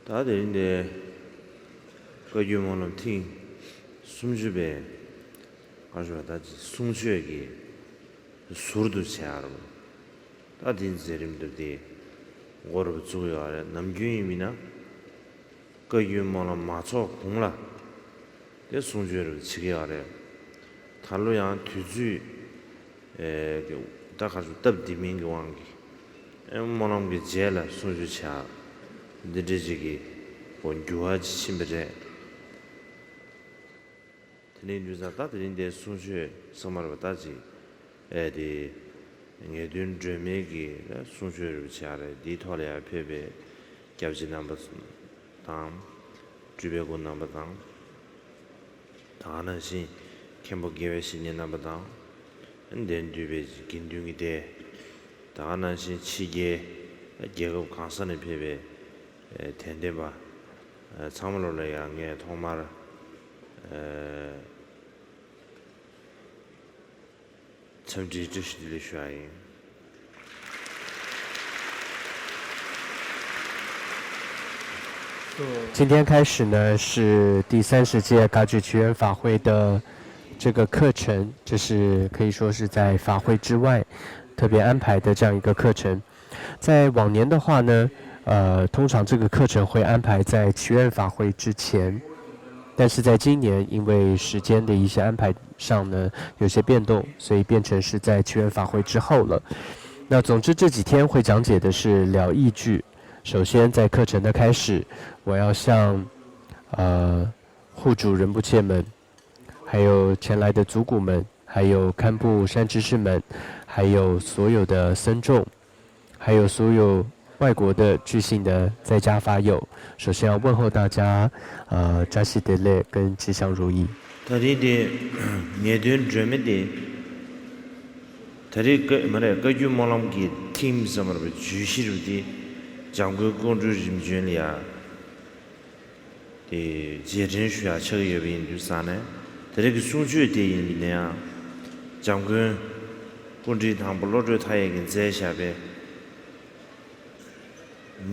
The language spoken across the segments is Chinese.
다들인데 그 유머는 팀 숨주배 가지고 다지 숨쉬기 술도 채하러 다딘 제림들이 오르브 주요하래 남규임이나 그 유머는 맞춰 공라 내 숨주를 지게 하래 달로양 뒤주 다 가지고 답디민 거 왕기 뭐는 게 제일 숨주 채하 느리지기 본주하지 심베제 드린 주자다 드린데 순수 성마를 받다지 에디 녜든 드메기 순수를 지하래 디토리아 페베 겹지 넘버 당 주베고 넘버 당 다는시 캠보 계획신이 넘버 당 엔덴 주베지 긴중이 돼 다는시 치게 계급 강선의 페베 텐데바 참을로래 양의 통말 참지 주시들 쉬어요. 今天开始呢，是第30届嘎举奇缘法会的这个课程，这是可以说是在法会之外特别安排的这样一个课程。在往年的话呢，通常这个课程会安排在祈愿法会之前，但是在今年因为时间的一些安排上呢有些变动，所以变成是在祈愿法会之后了。那总之这几天会讲解的是了义句。首先在课程的开始，我要向护主仁波切们，还有前来的祖古们，还有堪布山知识们，还有所有的僧众，还有所有外国的巨信的在家法友，首先要问候大家，扎西德勒跟吉祥如意。他的面对这么的，他的个句毛浪给 team 什么的，举行的讲过公主人权里啊，的节日需要吃个月饼就啥呢？他这个送去电影里面啊，讲过公主堂不落着他也跟在下边。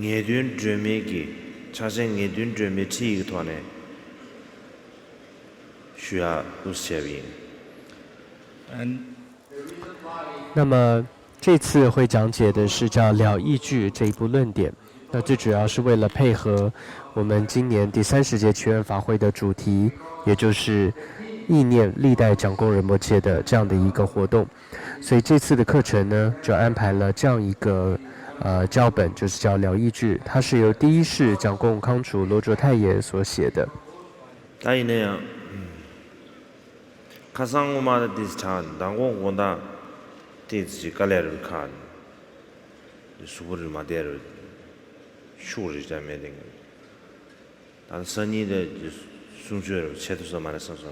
眼端专门给，产生眼端专门这一个团呢，需要都写明。那么这次会讲解的是叫了义句这一部论点，那最主要是为了配合我们今年第30届祈愿法会的主题，也就是意念历代讲供仁波切的这样的一个活动，所以这次的课程呢，就安排了这样一个。教本就是叫了义句，它是由第一世讲供康楚罗卓太爷所写的。大意那样，卡桑我妈的第四场，当我那第一次过来看，是不是嘛？第二，学日在没得个，但是生意的送学了，钱都是买的身上，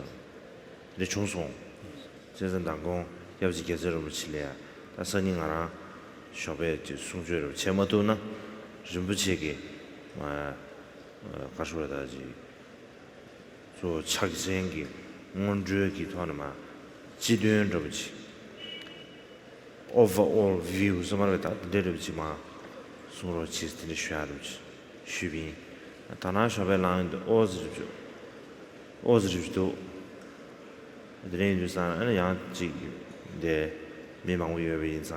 你轻松，这是当工，要不是给这种起来，但生意啊。小白就送去了，钱么多呢？人不去给，他说了他就做吃个生意，我这给他的嘛，极端这不起，overall view 什么的，他这不起嘛，送了其实的选不起，水平，他那小白浪的20多，这人就啥，那样这的没忙我也没啥。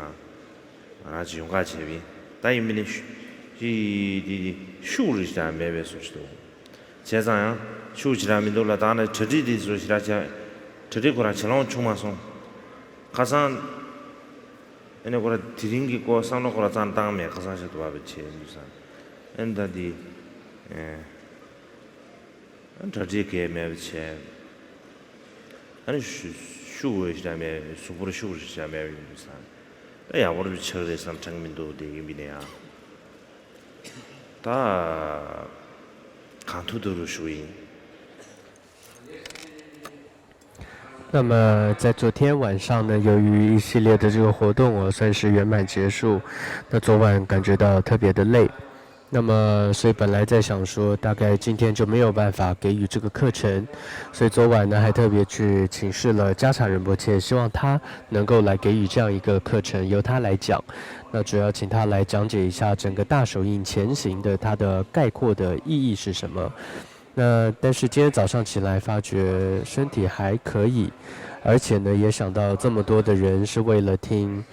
啊，就用个前面，但因为呢，修日下没别说起多，现在呀，修起来没多了，但呢，彻底的说起来讲，彻底过来，前浪充满送，卡上，那过来提醒给过上了过来咱当面，卡上是多少钱就是，人家的，彻底给没钱，那修起来没，苏布的修起来没就是。哎呀，我都吃了上成民都的一米呀，他看图都是属于。那么在昨天晚上呢，由于一系列的这个活动，我算是圆满结束。那昨晚感觉到特别的累，那么，所以本来在想说，大概今天就没有办法给予这个课程，所以昨晚呢还特别去请示了加查仁波切，希望他能够来给予这样一个课程，由他来讲。那主要请他来讲解一下整个大手印前行的它的概括的意义是什么。那但是今天早上起来发觉身体还可以，而且呢也想到这么多的人是为了听，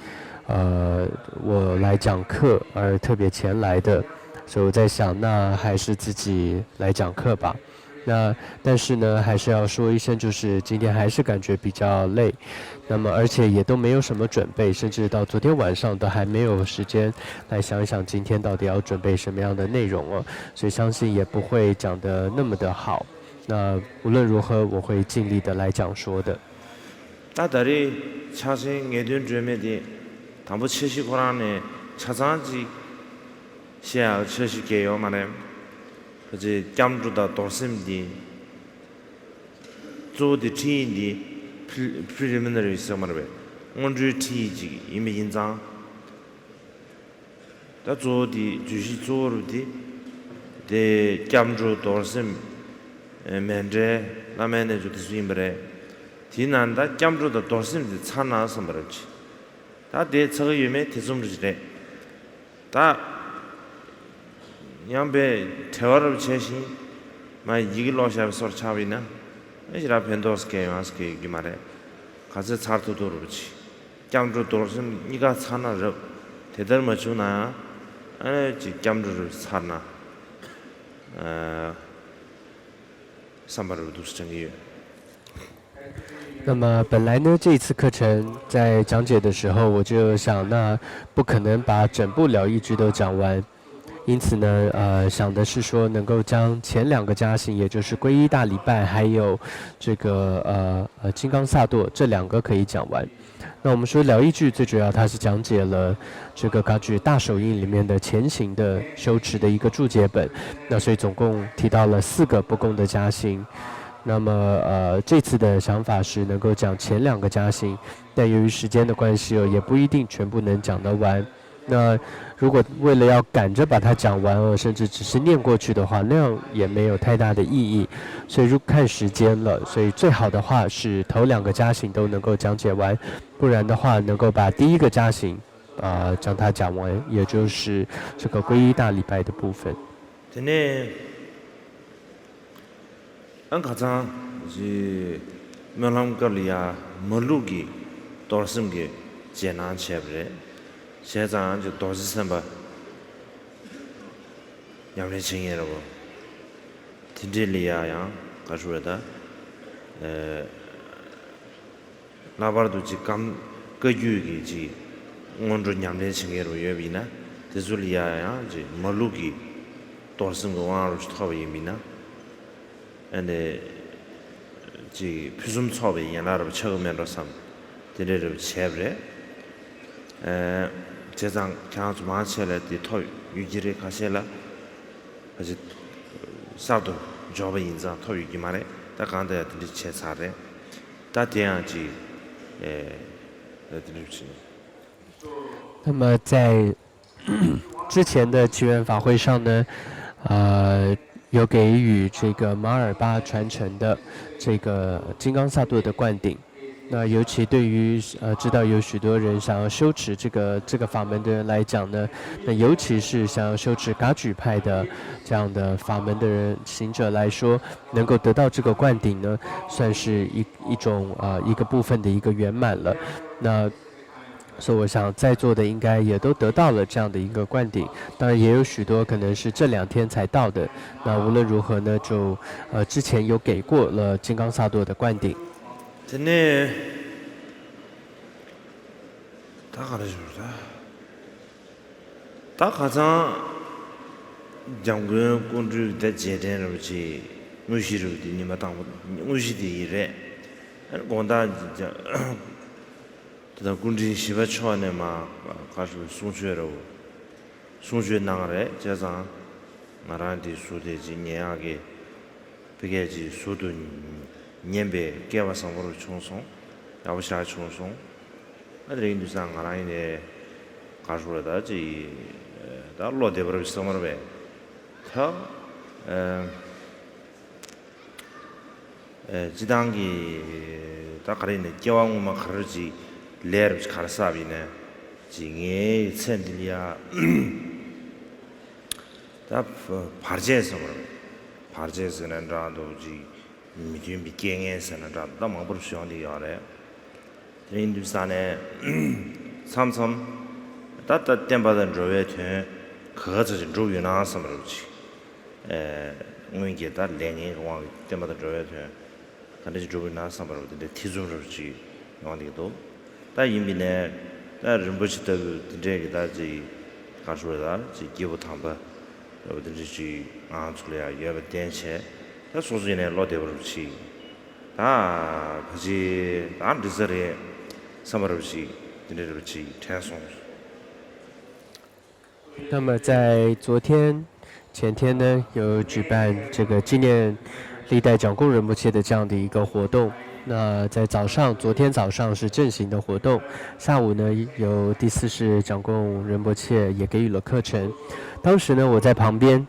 我来讲课而特别前来的。所以我在想，那还是自己来讲课吧。那但是呢，还是要说一声，就是今天还是感觉比较累，那么而且也都没有什么准备，甚至到昨天晚上都还没有时间来想一想今天到底要准备什么样的内容哦。所以相信也不会讲得那么的好。那无论如何，我会尽力的来讲说的。다들이 차신 예든 주메디 담보 70고란에 차장지 시야 70개요 말에 그지 잠주다 도심디 조디 티인디 프리미너리 있어 말에 온주 티지 이미 인장 다 조디 주시 조르디 데 잠주 도심 맨제 라멘에 주디 수임브레 디난다 잠주다 도심디 차나서 말지 다데 저거 유메 대좀지래 다 양배 대화를 제시 마 이길로샤 소차비나 이라 벤도스케 마스케 기마레 가서 차르도도 그렇지 잠주 도심 니가 차나를 대달마 주나 아니 잠주를 차나 삼바를 두스정이 那么本来呢，这一次课程在讲解的时候，我就想，那不可能把整部疗愈句都讲完。因此呢，想的是说能够将前2个加行，也就是皈依大礼拜，还有这个金刚萨埵这2个可以讲完。那我们说疗愈句最主要它是讲解了这个嘎举大手印里面的前行的修持的一个注解本，那所以总共提到了4个不共的加行。那么这次的想法是能够讲前2个加行，但由于时间的关系也不一定全部能讲得完。那如果为了要赶着把它讲完甚至只是念过去的话，那样也没有太大的意义。所以看时间了，所以最好的话是头2个加行都能够讲解完，不然的话能够把第1个加行将它讲完，也就是这个皈依大礼拜的部分。가장 이제 명함걸리야 몰루기 돌심게 제난 쳬브레 세장 저 도시선바 양례 칭이라고 딘딜리야야 가주다 나바르도 지감 거주기지 온도 양례 칭이로 여비나 대줄리야야 이제 몰루기 돌심거 와로 스토비미나 근데 지 표준 처음에 연락을 처음에로 삼 데레를 쳬브레 제장 그냥 좀 마찬가지로 토 유지를 가실라 아주 사도 조합 인자 토 유지 말에 다 간다 들이 쳬사래 다 대야지 들으시 那么在之前的祈愿法会上呢，有给予这个马尔巴传承的这个金刚萨埵的灌顶。那尤其对于知道有许多人想要修持这个法门的人来讲呢，那尤其是想要修持噶举派的这样的法门的人行者来说，能够得到这个灌顶呢，算是一种一个部分的一个圆满了。那所以我想在座的应该也都得到了这样的一个灌顶，当然也有许多可能是这2天才到的。那无论如何呢，就之前有给过了金刚萨埵的灌顶。근데 다 가르쳐줬다. 다 가장 장군 군주 대제대로 그렇지 무시로 니마 당 무시디 이래. 건다 진짜 다 군지 시바 초안에 막 가서 송주회로 송주회 나가래 제가 나란디 수대지 녀하게 비게지 수도 년배 개와성으로 총송 야부시라 총송 아들이 인도상 가라이네 가수라다지 달로 대버를 써머베 혀 지당기 다 가리네 겨왕만 가르지 레르 가르사비네 징에 센딜이야 다 바르제에서 그래 바르제에서는 라도지 미디움 비갱에서는 라도 망부르 시원이 야래 인도산에 삼섬 따따 땜바던 조회 된 그거지 조유나 섬으로지 응게다 레니 왕 땜바던 조회 된 근데 조유나 섬으로데 티좀으로지 왕디도 다 이미네 다 림부치도 데게다지 가수다 지 기부 탐바 어디지 안출이야 예베 댄체 다 소소네 로데버지 다 그지 암디서리 섬으로지 데르지 태송 那么在昨天、前天呢，有举办这个纪念历代蒋公仁波切的这样的一个活动。那在早上，昨天早上是正行的活动，下午呢，有第四世蒋公仁波切也给予了课程。当时呢，我在旁边，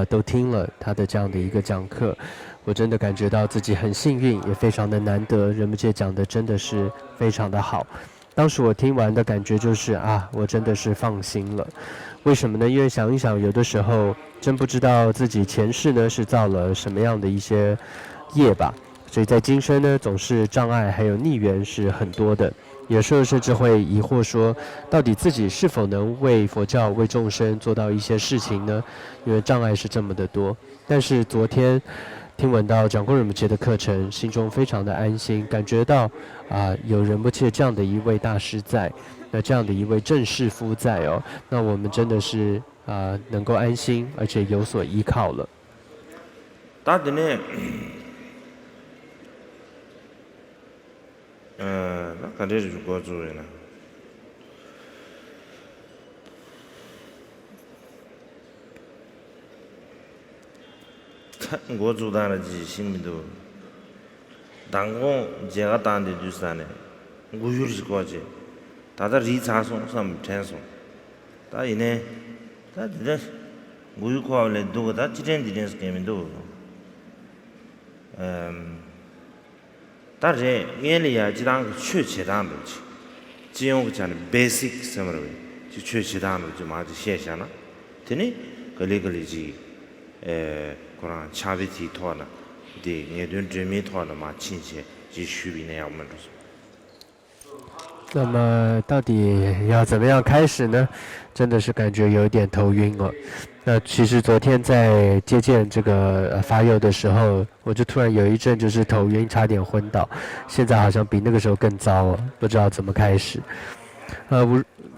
都听了他的这样的一个讲课，我真的感觉到自己很幸运，也非常的难得。仁波切讲的真的是非常的好。当时我听完的感觉就是啊，我真的是放心了。为什么呢？因为想一想，有的时候真不知道自己前世呢是造了什么样的一些业吧，所以在今生呢总是障碍还有逆缘是很多的。有时候甚至会疑惑说，到底自己是否能为佛教、为众生做到一些事情呢？因为障碍是这么的多。但是昨天听闻到蒋公仁波切的课程，心中非常的安心，感觉到有仁波切这样的一位大师在，那这样的一位正士夫在哦，那我们真的是能够安心，而且有所依靠了。大的呢，那感觉是国主人呢。我主当了几心里头，当我这个当的就是呢，我有是过去，大家理查送上天送，大爷呢，大这我有过来多个，大几天是给们多，大这眼里啊，这当个确切当的去，只用个讲的 basic 什么的，就确切当的就马上写下了，听呢，个里去，그런 차비티 토하나 데 예든 드미 토하나 마 친세 지 슈비네 야만那么到底要怎么样开始呢？真的是感觉有点头晕哦。那其实昨天在接见这个发佑的时候，我就突然有一阵就是头晕，差点昏倒。现在好像比那个时候更糟哦，不知道怎么开始。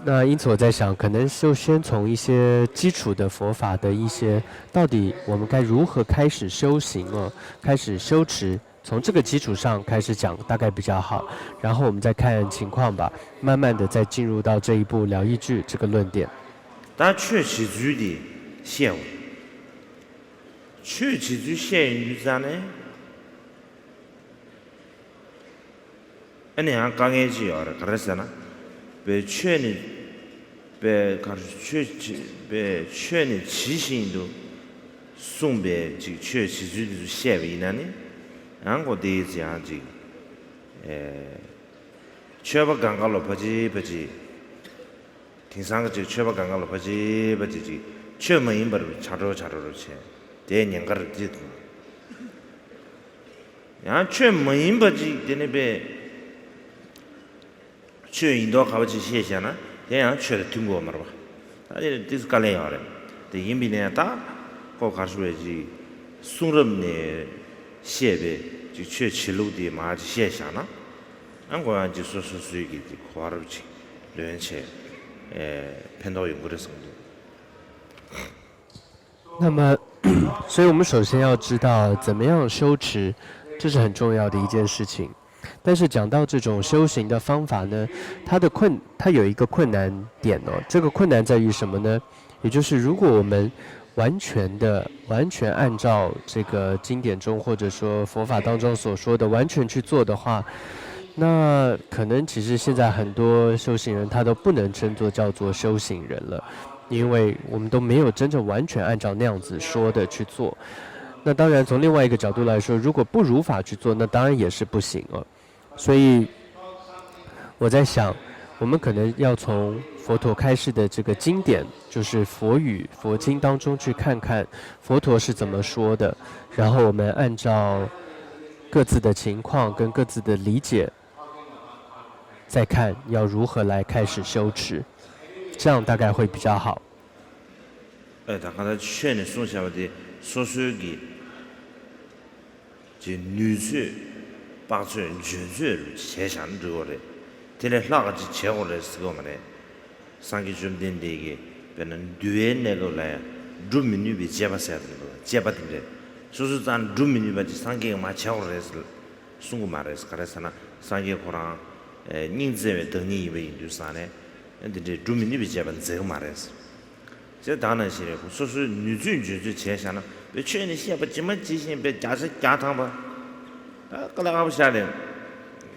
那因此我在想，可能就先从一些基础的佛法的一些，到底我们该如何开始修行哦，开始修持，从这个基础上开始讲，大概比较好。然后我们再看情况吧，慢慢的再进入到这一步了义句这个论点。但确实主的现物，确实主现物是啥呢？你看刚开始啊，可是呢。被劝的，被劝的起心都送别这劝起主的现为呢？俺个第一这样子，劝不刚刚了不急，听三个就劝不刚刚了不急，劝没人不查着去，这两个人记住，俺劝没人不急的那边。去印度考去写下呢，这样去的中国嘛吧？这是干啥的？这因为呢，他高考出来是送人的写呗，就去七路的嘛就写下呢。俺个就说给的花了去，乱去，碰到用过的程度。那么，所以我们首先要知道怎么样修持，这是很重要的一件事情。但是讲到这种修行的方法呢，它有一个困难点哦。这个困难在于什么呢？也就是如果我们完全按照这个经典中或者说佛法当中所说的完全去做的话，那可能其实现在很多修行人他都不能称作叫做修行人了。因为我们都没有真正完全按照那样子说的去做。那当然，从另外一个角度来说，如果不如法去做，那当然也是不行啊。所以我在想，我们可能要从佛陀开示的这个经典，就是佛语、佛经当中去看看佛陀是怎么说的，然后我们按照各自的情况跟各自的理解，再看要如何来开始修持，这样大概会比较好。다 가다 최네 소샤바디 소수기 지 뉴스 박수 주주를 제상 저거래 되네 라가지 제거를 쓰고 말해 상기 좀 된데게 배는 뒤에 내려라야 룸미니비 제바셔야 되는 거 제바든데 소수단 룸미니바지 상기가 맞춰를 해서 순구 말해서 그래서나 상기 고랑 닌제에 등이 입에 인도산에 근데 룸미니비 제반 제가 말해서这当然是的，说是女尊女尊前想了，别去年先把这么记性别加上加汤吧，个那个不下来，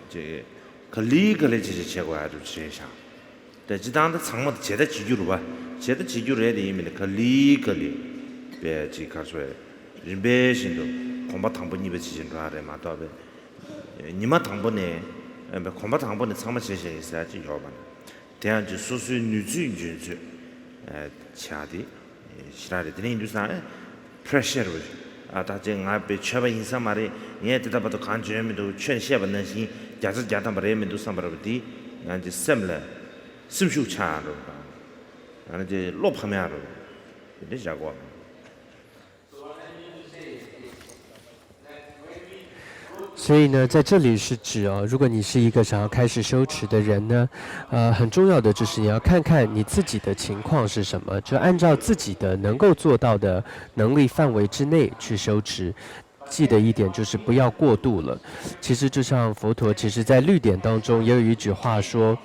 这可理个嘞这些结果还是这样，但这当的长么接得记住了吧，接得记住来的因为可理个嘞，别这看出来，人别心都恐怕汤不你别记清楚了嘛，对不对？你们汤不呢？恐怕汤不呢，长么这些意思就要吧，这样就说是女尊女尊。차디 시라리 드린 인도산 프레셔 아다제 나베 쳐바 인사 말이 얘들다 봐도 간주에도 최시야 받는 시 자자 자다 말에면도 삼바르디 난지 셈라 심슈차로 나는지 롭하면로 이제 자고所以呢，在这里是指如果你是一个想要开始修持的人呢，很重要的就是你要看看你自己的情况是什么，就按照自己的能够做到的能力范围之内去修持。记得一点就是不要过度了。其实就像佛陀，其实在律典当中也有一句话说，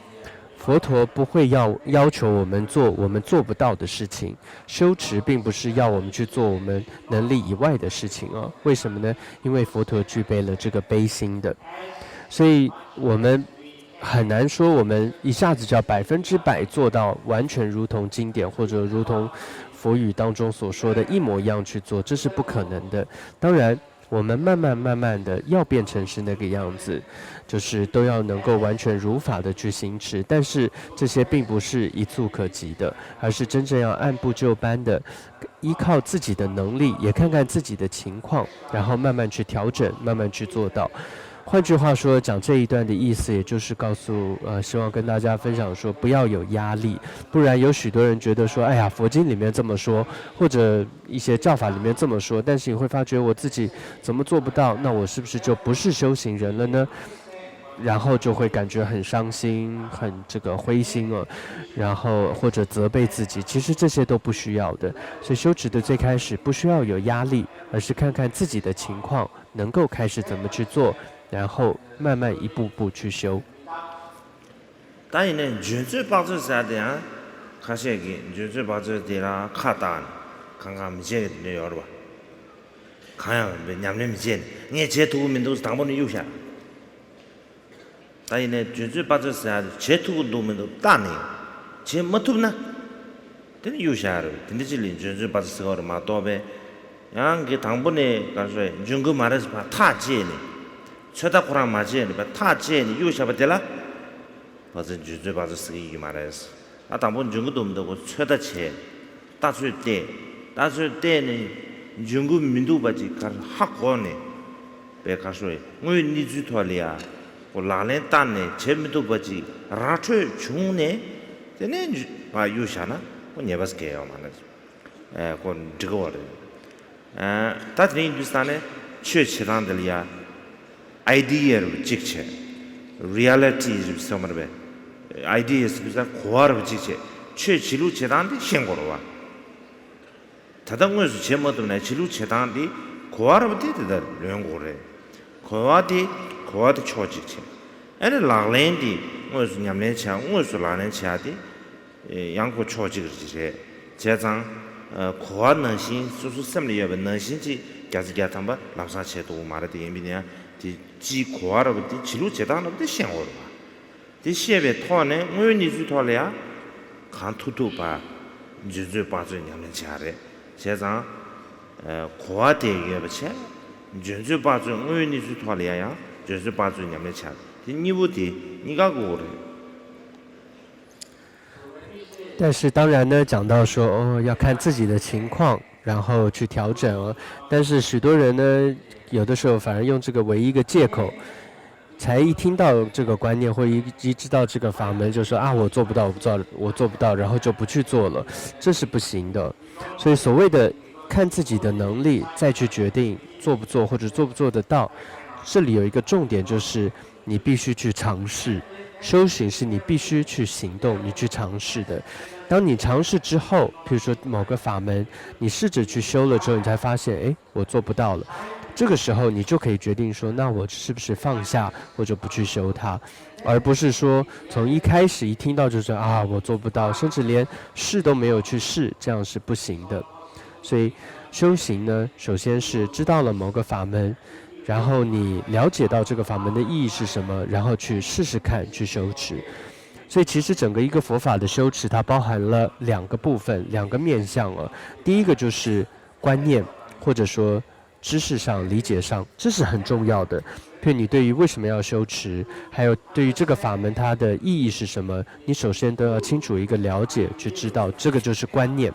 佛陀不会要求我们做我们做不到的事情，修持并不是要我们去做我们能力以外的事情啊。为什么呢？因为佛陀具备了这个悲心的，所以我们很难说我们一下子就要100%做到完全如同经典或者如同佛语当中所说的一模一样去做，这是不可能的。当然我们慢慢的要变成是那个样子，就是都要能够完全如法的去行持，但是这些并不是一蹴可及的，而是真正要按部就班的依靠自己的能力，也看看自己的情况，然后慢慢去调整，慢慢去做到。换句话说，讲这一段的意思，也就是告诉希望跟大家分享说，不要有压力，不然有许多人觉得说，哎呀，佛经里面这么说，或者一些教法里面这么说，但是你会发觉我自己怎么做不到，那我是不是就不是修行人了呢？然后就会感觉很伤心，很这个灰心哦，然后或者责备自己，其实这些都不需要的。所以修持的最开始不需要有压力，而是看看自己的情况，能够开始怎么去做。然后慢慢一步步去修。当然呢，就是把这啥的啊，看些个，就是把这的啦，看单，看看没见的要了吧？看呀，伢们没见，你这图们都是当不能有下。当然呢，就是把这啥的，这图都们都大呢，这没图呢，真的有下了，真的是领就是把这时候的嘛多呗，然后给当不呢，刚说，中国马来是把他接呢。최다 고랑 맞이에 타지에 유샤바텔라 맞아 주주 맞아 쓰기 말해서 아 당분 중국도 없는데 최다 체 다수 때는 중국 민도 바지 가 학원에 배가서에 뭐 니주 토리아 고 라렌 단네 제민도 바지 라트 중네 되네 바 유샤나 고 네바스게요 말해서 고 저거 다들 인도스탄에 최치단들이야 아이디어를 찍체 리얼리티 somewhere ideas 비자 고아를 찍체 최지루 재단의 신고로와 다당에서 제모도나 지루 재단의 고아를 되다 연구를 고아디 초직체 아니 라렌디 무슨 냠내 차 무슨 라렌 차디 양고 초직을 지제 제장 고아 능신 수수 셈리에 능신지 가지가탄바 람사체도 말하되 예민이야 지 고아로부터 지루 재단으로부터 생활을 이 시에베 토네 뭐니 주 토래야 간투투바 주주 빠져 냠는 차례 세상 고아대에 버체 주주 빠져 의원이 주 토리야 주주 빠져 냠는 차 니부디 니가 고래 但是当然呢，讲到说要看自己的情况，然后去调整哦。但是许多人呢，有的时候反而用这个为一个借口，才一听到这个观念或一知道这个法门，就说啊我做不到，我做不到，然后就不去做了，这是不行的。所以所谓的看自己的能力，再去决定做不做或者做不做得到，这里有一个重点就是你必须去尝试。修行是你必须去行动，你去尝试的。当你尝试之后，譬如说某个法门，你试着去修了之后，你才发现，我做不到了。这个时候，你就可以决定说，那我是不是放下或者不去修它，而不是说从一开始一听到就说啊我做不到，甚至连试都没有去试，这样是不行的。所以修行呢，首先是知道了某个法门。然后你了解到这个法门的意义是什么，然后去试试看，去修持。所以其实整个一个佛法的修持，它包含了2个部分、2个面向了。第一个就是观念，或者说知识上、理解上，这是很重要的。譬如你对于为什么要修持，还有对于这个法门它的意义是什么，你首先都要清楚一个了解，去知道这个就是观念。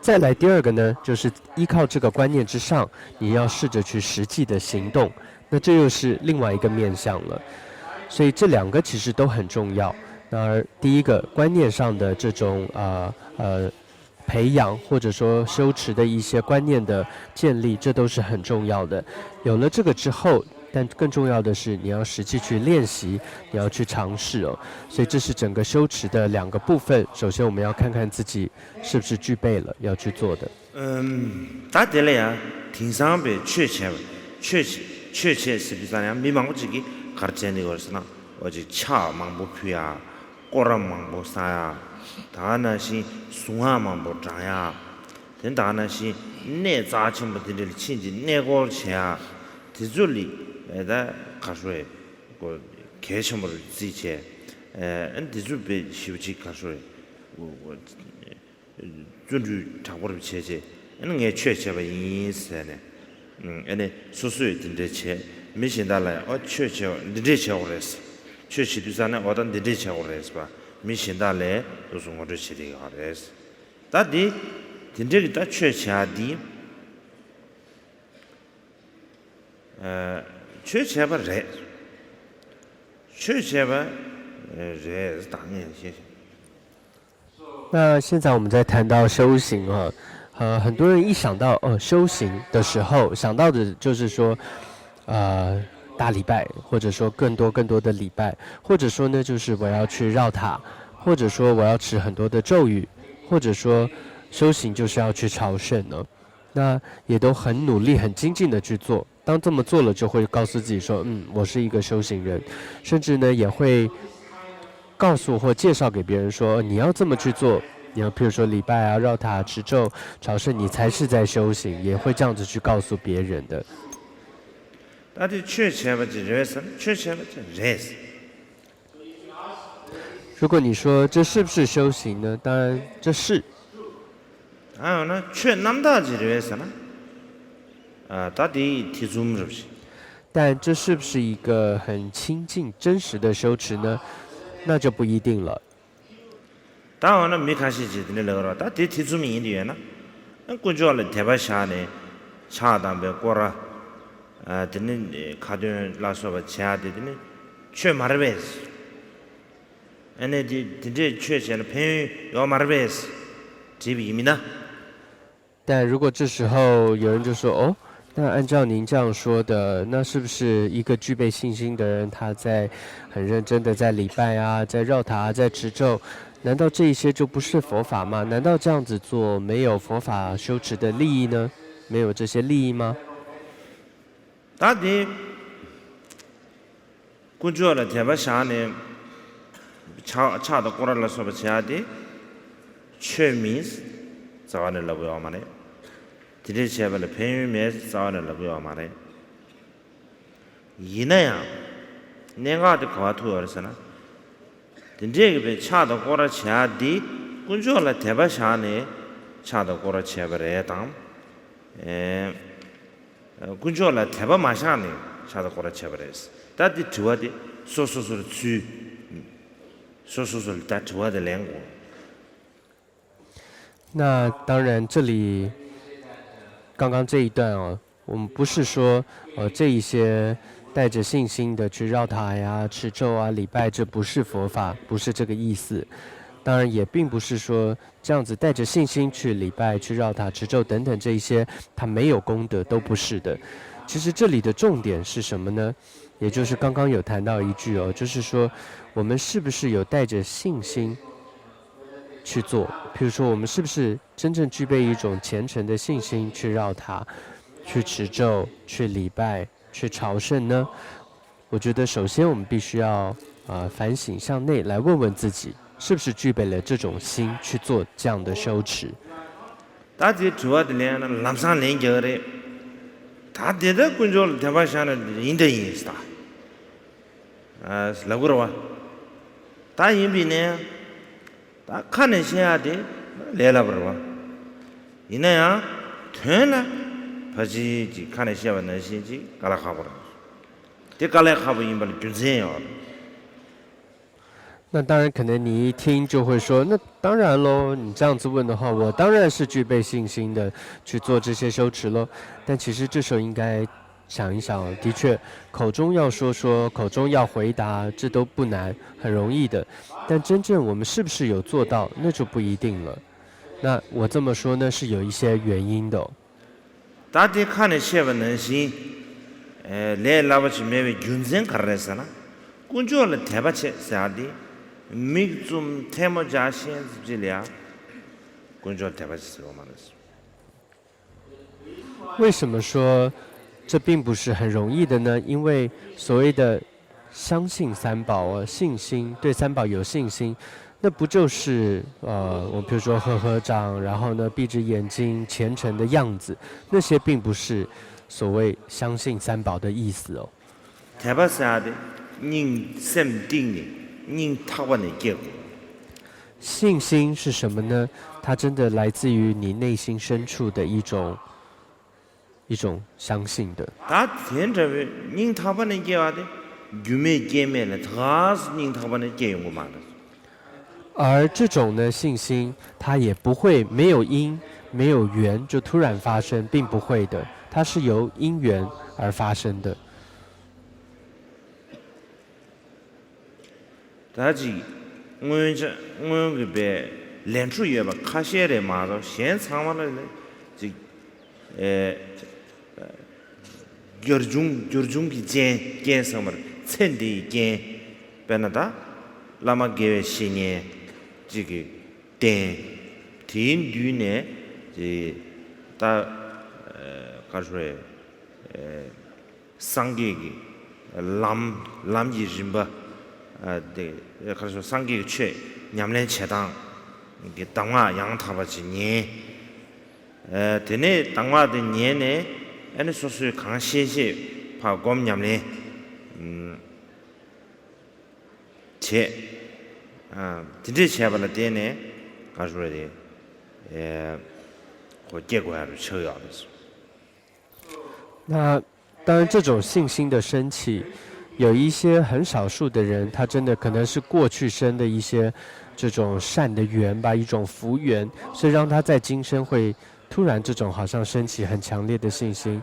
再来第2个呢，就是依靠这个观念之上，你要试着去实际的行动，那这又是另外一个面向了。所以这2个其实都很重要。那第一个观念上的这种培养，或者说修持的一些观念的建立，这都是很重要的。有了这个之后，但更重要的是你要实际去练习，你要去尝试哦。所以这是整个修持的2个部分。首先我们要看看自己是不是具备了要去做的。大体来呀，听上边确切是比啥样？没忙过自己가르치는 거였으나 어제 차 망보피야 꼬람 망보사야 다나시 숭하 망보자야 된다나시 내 자침부터 친지 내고치야 디줄리 에다 가수에 그 개첨을 지체 디줄베 시우지 가수에 준주 작업을 체제 이는 게 최체가 인스네 에네 수수의 딘데체 미신달라 최체 딘데체 오레스 최치 두산에 어떤 딘데체 오레스 봐 미신달래 도송어를 시리가 오레스 다디 딘데기 다 최체하디 최체바 레 최체바 레 당연히 那现在我们在谈到修行很多人一想到修行的时候，想到的就是说，大礼拜，或者说更多的礼拜，或者说呢，就是我要去绕塔，或者说我要持很多的咒语，或者说修行就是要去朝圣呢。那也都很努力、很精进的去做。当这么做了，就会告诉自己说，我是一个修行人，甚至呢也会告诉或介绍给别人说，你要这么去做。你要譬如说礼拜啊、绕塔、持咒、朝圣，你才是在修行，也会这样子去告诉别人的。但是确切不是热身，确切不是热身。如果你说这是不是修行呢？当然这是。还有呢，确남다지热身呢？到底提出什么？但这是不是一个很亲近、真实的修持呢？那就不一定了。다음은 미카시지 들려라. 다 뒤티주미 인디에나. 꾸조를 대바샤네. 차담베 꼬라. 드는 카드 라소바 차데드니. 최 마르베스. 에네디 디제 최체는 pen 요 마르베스. 집입니다. 但如果这时候有人就说那按照您这样说的，那是不是一个具备信心的人，他在很认真的在礼拜啊，在绕塔、在持咒？难道这一些就不是佛法吗？难道这样子做没有佛法修持的利益呢？没有这些利益吗？到底꾸준히 대바샤네 차도 꼬라를 써봐 해야지 최미스 자원을라고요 말해 디레체벌 페미스 자원을라고요 말해 이나야 내가 그 과투어서나 딘제게 차도 꼬라 해야지 군조라 대바샤네 차도 고라 체버에 담 군조라 대바마샤네 차도 고라 체버에스 다디 주와디 소소소를 주 소소소를 다 주와的两国那当然，这里刚刚这一段哦，我们不是说这一些带着信心的去绕塔呀、持咒啊、礼拜，这不是佛法，不是这个意思。当然，也并不是说这样子带着信心去礼拜、去绕塔、持咒等等这一些，它没有功德，都不是的。其实这里的重点是什么呢？也就是刚刚有谈到一句哦，就是说我们是不是有带着信心去做？譬如说，我们是不是真正具备一种虔诚的信心去绕塔、去持咒、去礼拜、去朝圣呢？我觉得首先我们必须要反省向内来问问自己，是不是具备了这种心去做这样的修持。大家主要的呢，南山连接的，他的工作台湾上的印度人是的，是那个哇，他因为呢，他看那些的来了不是吧？因为呀，团了，他是看那些那些搞了好不了，这搞了好不因为军事呀。那当然，可能你一听就会说，那当然喽。你这样子问的话，我当然是具备信心的去做这些修持喽。但其实这时候应该想一想，的确，口中要说，口中要回答，这都不难，很容易的。但真正我们是不是有做到，那就不一定了。那我这么说呢，是有一些原因的。大家看的些文能行，来拉不起没为军人看的是呢，工作了台不起啥的。每种台么家现这俩，工作台不起我们的事。为什么说这并不是很容易的呢？因为所谓的相信三宝信心对三宝有信心，那不就是我比如说合掌，然后呢闭着眼睛虔诚的样子，那些并不是所谓相信三宝的意思哦。台不啥的，人生定的。信心是什么呢？它真的来自于你内心深处的一种相信的。他天这位人他把那给话的，有没见面了？他是人他把那给我嘛的。而这种呢信心，它也不会没有因没有缘就突然发生，并不会的，它是由因缘而发生的。但是我个别练出也吧，卡些的嘛的，现场嘛的这各种的见什么的，真的见，别那哒，那么给些年这个电女呢，这他搞出来商业的蓝衣人吧。对，可是说上个月，2年前当，给当娃养他吧几年，这呢当娃的年呢，俺说是看谢谢，怕我们2年，钱，这钱吧那点呢，搞出来的，我结果还是抽要的是。那当然，这种信心的升起。有一些很少数的人，他真的可能是过去生的一些这种善的缘吧，一种福缘，所以让他在今生会突然这种好像升起很强烈的信心。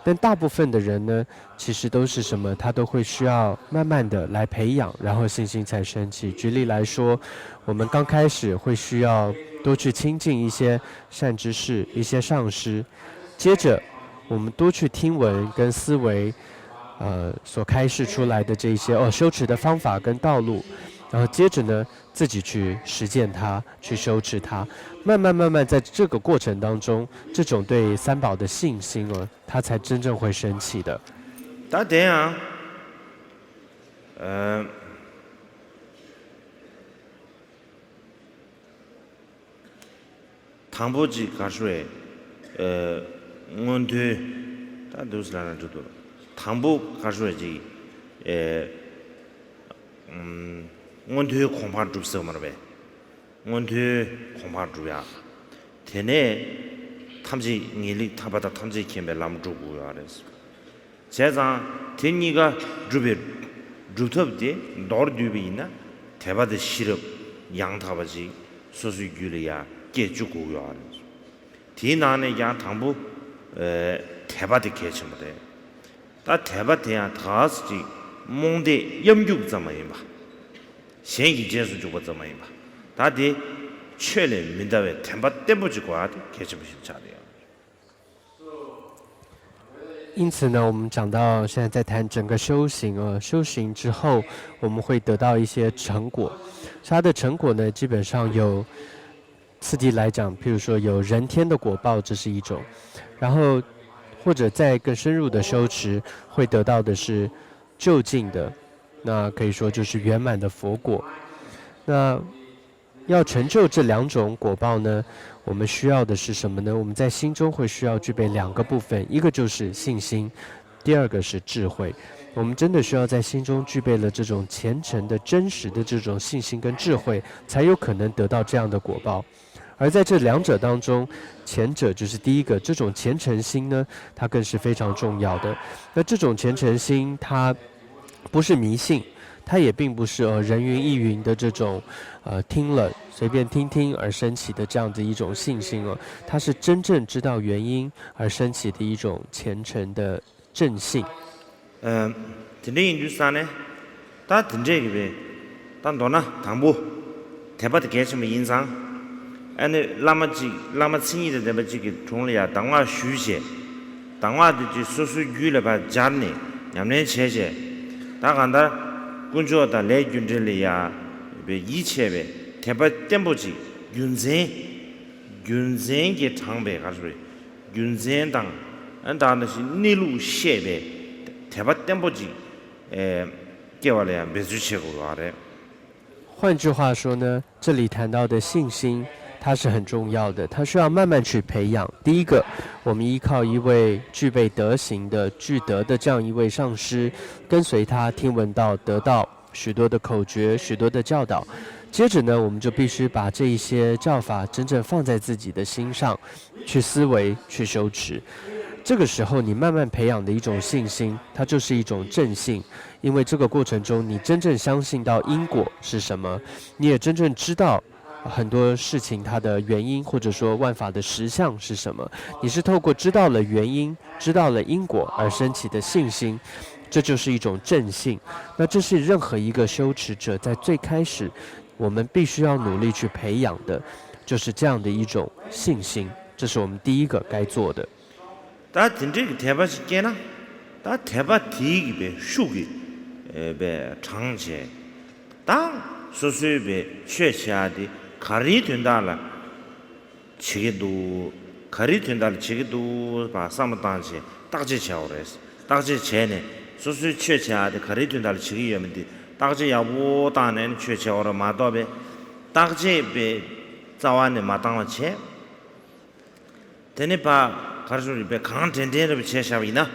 但大部分的人呢，其实都是什么？他都会需要慢慢的来培养，然后信心才升起。举例来说，我们刚开始会需要多去亲近一些善知识、一些上师，接着我们多去听闻跟思维。所开示出来的这些修持的方法跟道路，然后接着呢自己去实践它，去修持它，慢慢在这个过程当中，这种对三宝的信心它才真正会升起的。大点啊，唐伯吉搞出来，我对，他都是哪知道。당부 가수지 원투 공파 줍서 말해 원투 공파주야 테네 탐지 니리 타바다 탐지 켐베 람주고야 알았어 제자 테니가 주베 주톱디 너르듀비나 대바드 시럽 양타바지 소수규리야 깨주고야 알았어 디나네 야 당부 대바드 개침데 다 대바드야 다스지 몽데 염죽怎么样吧 现役结束就不怎么样吧他的确认明白为天把电不去挂的开始不行差的因此呢，我们讲到现在在谈整个修行修行之后，我们会得到一些成果。它的成果呢，基本上有次第来讲，譬如说有人天的果报，这是一种；然后或者再更深入的修持，会得到的是究竟的，那可以说就是圆满的佛果。那要成就这两种果报呢，我们需要的是什么呢？我们在心中会需要具备两个部分，一个就是信心，第二个是智慧。我们真的需要在心中具备了这种虔诚的、真实的这种信心跟智慧，才有可能得到这样的果报。而在这两者当中，前者就是第一个，这种虔诚心呢，它更是非常重要的。那这种虔诚心，它不是迷信。它也并不是人云亦云的这种听了随便听听而升起的这样的一种信心它是真正知道原因而升起的一种虔诚的正信。真正印度啥呢？他真正个呗，当多呢，唐布，台北的干什么印象？那那么轻易的那么几个从里啊，当我书写，当我的就说语了吧，家里两年前些，他看他。工作的来军这里呀，被一切呗，台北电不起，军人的长辈还是军人当，当的是内陆县呗，台北电不起，给我来别去吃过的。换句话说呢，这里谈到的信心，它是很重要的，它需要慢慢去培养。第一个，我们依靠一位具备德行的、具德的这样一位上师，跟随他听闻到、得到许多的口诀、许多的教导。接着呢，我们就必须把这一些教法真正放在自己的心上，去思维、去修持。这个时候，你慢慢培养的一种信心，它就是一种正信。因为这个过程中，你真正相信到因果是什么，你也真正知道很多事情它的原因，或者说万法的实相是什么。你是透过知道了原因、知道了因果而升起的信心，这就是一种正信。那这是任何一个修持者在最开始，我们必须要努力去培养的，就是这样的一种信心。这是我们第一个该做的。他真正个台北是干呐，他台北第一个呗，数个呗长期，当所以呗确下的卡里屯大了，七个多，卡里屯大了七个多，把什么当起，大节桥来是，大节前呢，所以确下的卡里屯大了七个月份的，大节要不当年确桥了马到呗，大节呗早晚的马当了钱，等你把。가르쳐리 컨텐츠를 제시하이나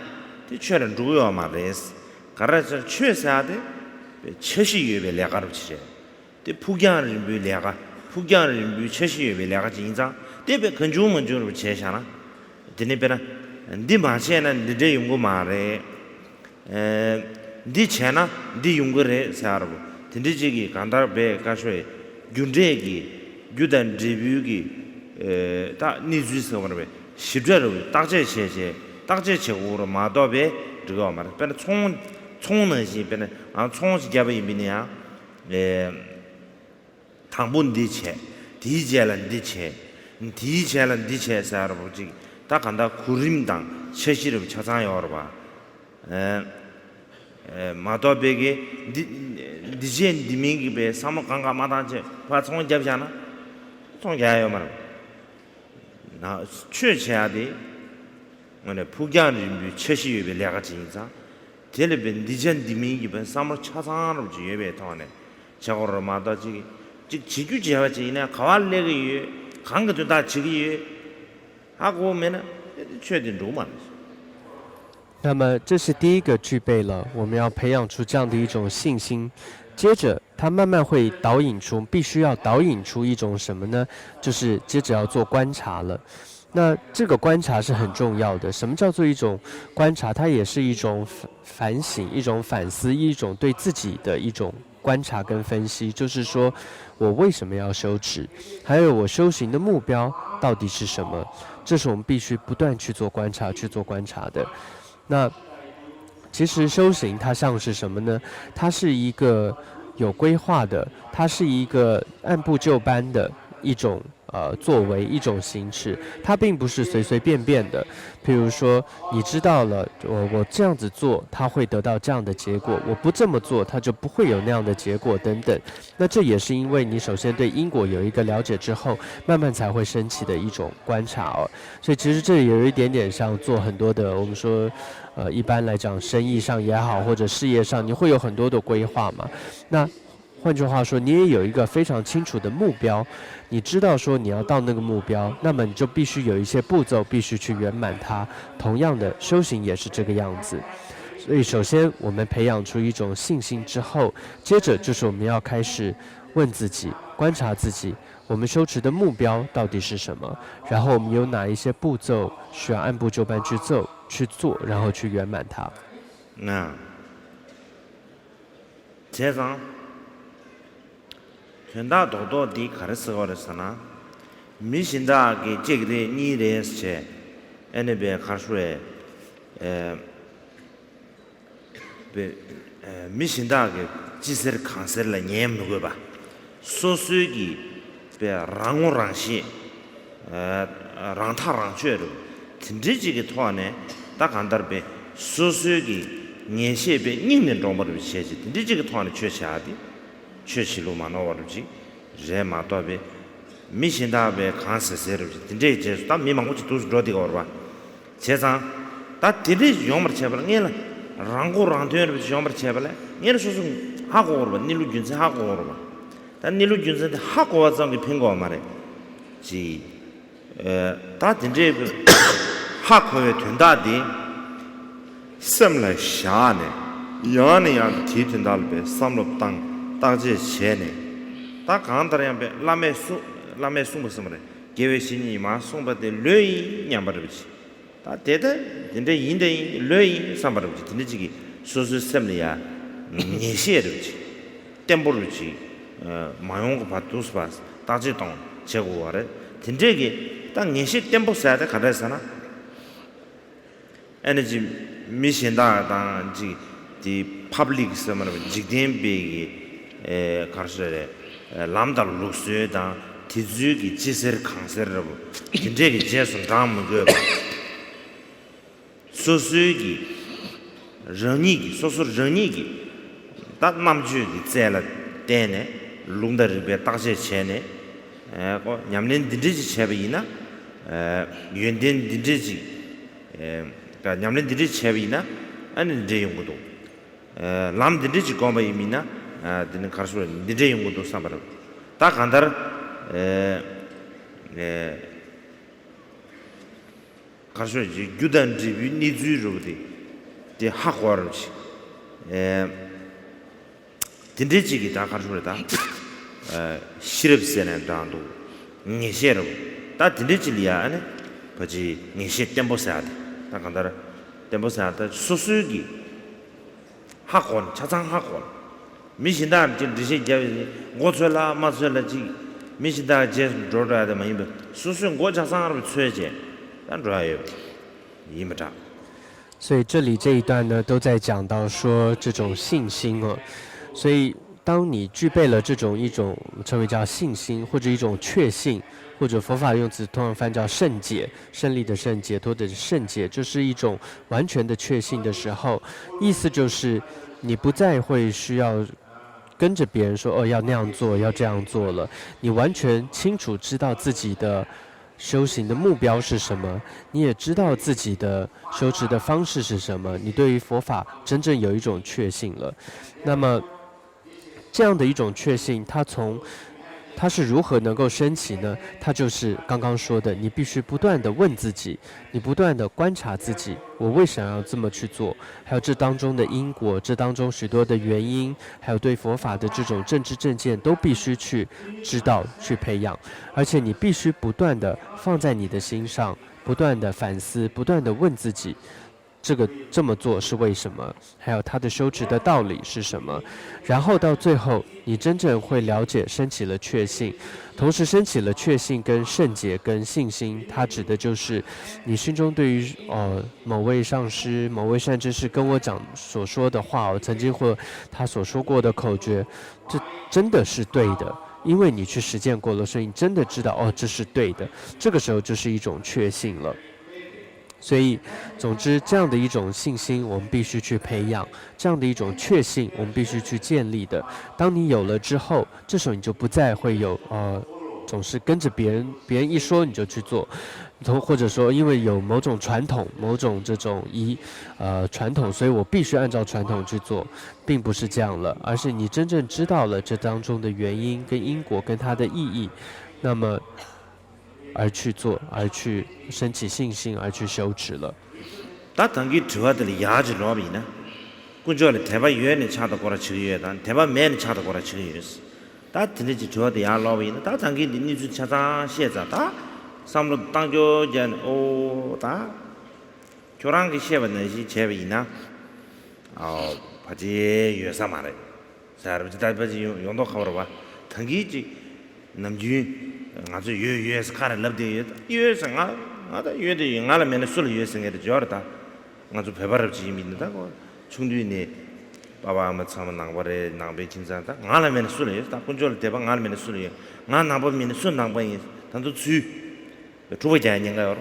뒤처럼 주요 말레스 가르쳐 최사데 최시유에 레가로 치제 대 부경을 비 레가 부경을 비 최시유에 레가 진짜 대be 건주문 주로 제시하나 되네베나 네 마세는 네 용고 말에 네 채나 네 용거래 사르고 된지기 간다베 가쇼에 윤제기 유단 리뷰기 다 니주스 거는 십자로 딱제체제 딱제체고로 마도베 저거 말아. 근데 총는시 근데 총시 잡아 이미냐. 당분디체 디제란 디체 디제란 디체 사르보지 딱 간다 구림당 최시를 찾아요 봐. 마도베게 디제 디밍기베 사모강가 마다제 봐 총 잡잖아. 총 야요 말아. 나 최체하디 오늘 부경을 최시유에 내가 진짜 텔레빈 디전 디미기번 삼을 차상으로 지예배 통하네 저거로 마다지 지규지하지나 가war레기 강것도 다 지기 하고 오면은 최대 로만 那么这是第一个具备了，我们要培养出这样的一种信心。接着它慢慢会必须要导引出一种什么呢？就是接着要做观察了。那这个观察是很重要的。什么叫做一种观察？它也是一种反省、一种反思、一种对自己的一种观察跟分析。就是说我为什么要修持，还有我修行的目标到底是什么？这是我们必须不断去做观察的。那其实修行它像是什么呢？它是一个有规划的，它是一个按部就班的一种作为，一种形式，它并不是随随便便的。譬如说，你知道了，我这样子做，它会得到这样的结果；我不这么做，它就不会有那样的结果等等。那这也是因为你首先对因果有一个了解之后，慢慢才会升起的一种观察哦。所以其实这也有一点点像做很多的，我们说，一般来讲，生意上也好，或者事业上，你会有很多的规划嘛。那换句话说，你也有一个非常清楚的目标，你知道说你要到那个目标，那么你就必须有一些步骤，必须去圆满它。同样的，修行也是这个样子。所以首先我们培养出一种信心之后，接着就是我们要开始问自己，观察自己，我们修持的目标到底是什么，然后我们有哪一些步骤需要按部就班去做，然后去圆满它。제상 현다 도도디 가르스거르스나 미신다게 제게 니레스체 에네베 가르슈에 미신다게 지세르 칸셀라 냠누고바 소수기 베 랑오랑시 랑타랑쉐르 진지지게 토안에 딱 안다르베 소수기 녜셰베 닝는 동버르 셰지 진지지게 토안에 최샤디 최시로 만나버르지 제마토베 미신다베 칸세세르 진지제 딱 미망고치 도스 로디가 오르바 제상 다 디리 용머 쳬벌 녜라 랑고 랑테르 용머 쳬벌 녜르 소수 하고 오르바 닐루 준세 하고 오르바 다 닐루 준세 하고 와상게 핑거 말에 다 진제 하고에 된다디 섬라 샤네 야네야 티튼달베 섬로 땅 땅지 쳔네 다 간다량베 라메수 무슨말에 계획신이 마송바데 뢰이 냠바르지 다 데데 진데 인데 뢰이 삼바르지 진데지기 소수 섬리야 니시르지 템보르지 마용고 바투스바스 다지동 제고와레 진데기 딱 니시 템보 사야데 가르사나 에너지 미신다 당지 디 퍼블릭 서머는 직된베기 가르스레 람달 루스에다 디즈기 지세르 칸세르고 진제기 제선 담무고 소수기 르니기 소수 르니기 딱 남주기 젤라 데네 룽다르베 딱제 쳔네 고 냠는 디디지 쳔비나 윤된 디디지 그 냠는 디디지 쳔비나 아니 데용고도 람 디디지 고바이미나 드는 가르소 디디 용고도 삼바라 딱 간다르 가르소 유단 디비 니즈르디 디 하고르지 딘디지기 다 가르소다 시럽세네 단도 니셰르 다 딘디지리아 아니 버지 니셰 템보사다 딱 간다르 템보사다 수수기 학원 차장 학원 미신다 진리시 제비 고철라 마철라지 미신다 제 조라다 마이베 수순 고차상으로 최제 단 좋아요 이마다 所以这里这一段呢，都在讲到说这种信心哦。所以当你具备了这种一种称为叫信心，或者一种确信，或者佛法用词通常翻叫圣解，胜利的圣，解脱的圣解，就是一种完全的确信的时候，意思就是你不再会需要跟着别人说要那样做，要这样做了，你完全清楚知道自己的修行的目标是什么，你也知道自己的修持的方式是什么，你对于佛法真正有一种确信了。那么这样的一种确信，它从它是如何能够升起呢？它就是刚刚说的，你必须不断的问自己，你不断的观察自己，我为什么要这么去做？还有这当中的因果，这当中许多的原因，还有对佛法的这种正知正见，都必须去知道、去培养，而且你必须不断的放在你的心上，不断的反思，不断的问自己。这么做是为什么？还有它的修持的道理是什么？然后到最后，你真正会了解，升起了确信，同时升起了确信跟圣洁跟信心，它指的就是你心中对于某位上师、某位善知识跟我讲所说的话，曾经或他所说过的口诀，这真的是对的。因为你去实践过了，所以你真的知道这是对的。这个时候就是一种确信了。所以，总之，这样的一种信心，我们必须去培养；这样的一种确信，我们必须去建立的。当你有了之后，这时候你就不再会有总是跟着别人一说你就去做，或者说因为有某种传统、某种这种传统，所以我必须按照传统去做，并不是这样了，而是你真正知道了这当中的原因跟因果跟它的意义，那么。而去做，而去升起信心，而去修持了。다 당기 저하들 야지 로비나. 군저를 대바 유엔에 차다 거라 치유에다. 대바 맨에 차다 거라 치유에스. 다 들리지 저하들 야 로비나. 다 당기 니주 차자 시에자다. 삼로 당조전 오다. 교랑기 시에버는 제비나. 바지 유에사 말해. 사람들 다바지 용도 가버려 봐. 당기지 남주 아주 유에서 가는 럽데 유에서 아다 유에도 영화라면 술 유에서 게 저러다 아주 배바르지 믿는다고 충분히 바바 아마 참 나버에 나베 진짜다 나라면 술이요 다 군절 대방 나라면 술이요 나 나버면 술 나버이 단도 주 주보자 아닌가요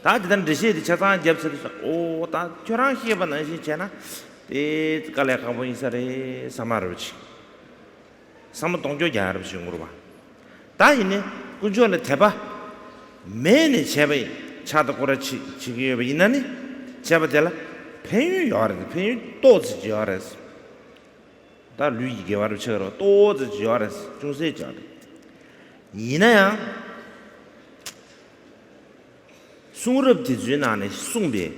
다들 드시디 차상 접서서 오다 저랑 시에만 시잖아 에 깔래가 보인 사례 사마르치 사무 동조 야르 중으로 봐 다 있네. 군주한테 대봐. 매네 제발 차도 고라치 지기에 있나니? 제발들라. 펜유 요아래. 펜유 또지 요아래스. 다 루이게 와로 쳐로 또지 요아래스. 중세 줘. 이나야. 숭럽디 주나네 숭배.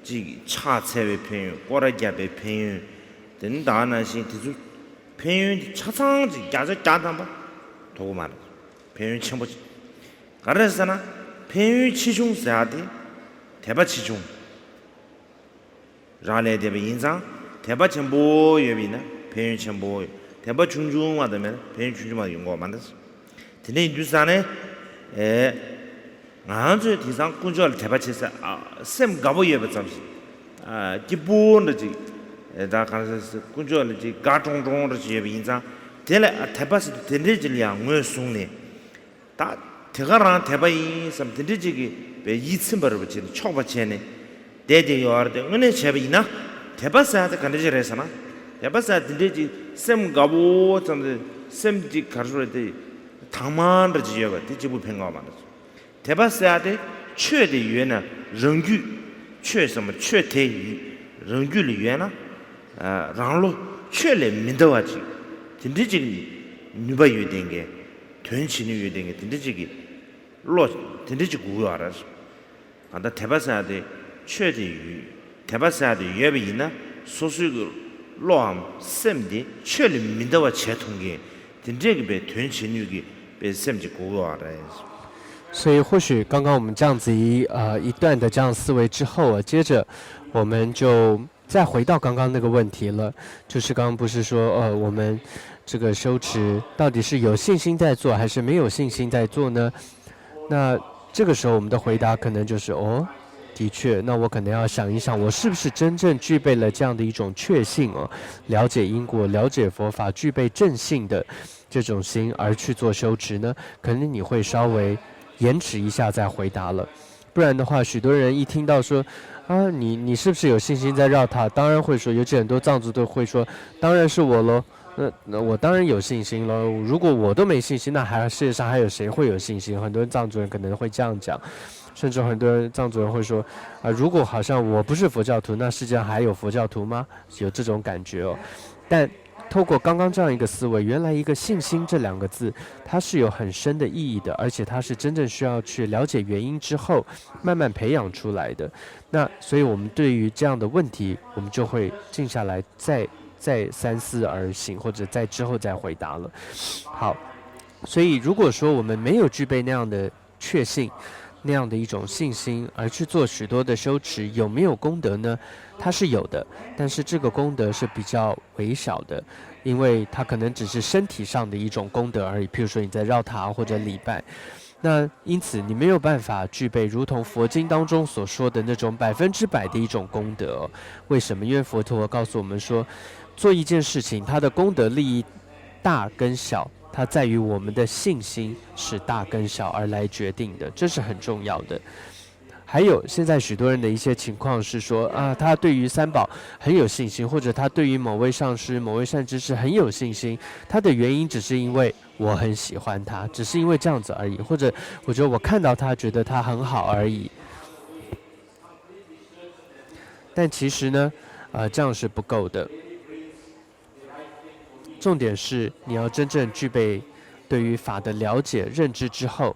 지 차체의 펜유, 고라자의 펜유. 된다나시 디주 펜유 차상지 야자 짜담바. 도구 말아. 배윤 첨부지 가르잖아 배윤 치중 사야지 대바 치중 라레 대바 인상 대바 첨부 예비나 배윤 첨부 대바 중중 하다면 배윤 중중만 용거 만들었어 근데 인주산에 아주 디상 군절 대바 치사 셈 가보 예비 잠시 기본의 다 가서 군절의 가종종의 예비 인상 대래 대바스 된대질이야 뭐 송네 다 대가랑 대바이 섬 된대지기 왜 2층 버를 지 초바체네 대대 요아데 은혜 제비나 대바스한테 간대지래서나 대바스 된대지 셈 가보 좀 셈지 가르르데 당만의 지역가 대지부 평가 말았어 대바스한테 최대 유엔나 런규 최什么 최대유 런규의 유엔나 랑로 최래 민도와지 된대지 누가 유된 게 된신이 유된 게 된대지기 로 된대지 구요 알아서 안다 대바사데 최대유 대바사데 예비 있나 소수의 로암 셈디 최리 민도와 제통게 된대기 배 된신이 배 셈지 구요 알아서 所以或许刚刚我们这样子一段的这样思维之后接着我们就再回到刚刚那个问题了，就是刚刚不是说我们这个修持到底是有信心在做还是没有信心在做呢？那这个时候我们的回答可能就是的确，那我可能要想一想，我是不是真正具备了这样的一种确信了解因果，了解佛法，具备正信的这种心而去做修持呢？可能你会稍微延迟一下再回答了，不然的话，许多人一听到说你是不是有信心在绕塔？当然会说，尤其很多藏族都会说，当然是我咯。那我当然有信心了。如果我都没信心，那世界上还有谁会有信心？很多藏族人可能会这样讲，甚至很多藏族人会说如果好像我不是佛教徒，那世界上还有佛教徒吗？有这种感觉但透过刚刚这样一个思维，原来一个信心这2个字，它是有很深的意义的，而且它是真正需要去了解原因之后，慢慢培养出来的。那所以我们对于这样的问题，我们就会静下来，再三思而行，或者在之后再回答了。好，所以如果说我们没有具备那样的确信，那样的一种信心，而去做许多的修持，有没有功德呢？它是有的，但是这个功德是比较微小的，因为它可能只是身体上的一种功德而已。譬如说你在绕塔或者礼拜，那因此你没有办法具备如同佛经当中所说的那种100%的一种功德哦。为什么？因为佛陀告诉我们说，做一件事情，它的功德利益大跟小，它在于我们的信心是大跟小而来决定的，这是很重要的。还有现在许多人的一些情况是说他对于三宝很有信心，或者他对于某位上师、某位善知识很有信心，他的原因只是因为我很喜欢他，只是因为这样子而已，或者我觉得我看到他觉得他很好而已。但其实呢，这样是不够的。重点是你要真正具备对于法的了解、认知之后，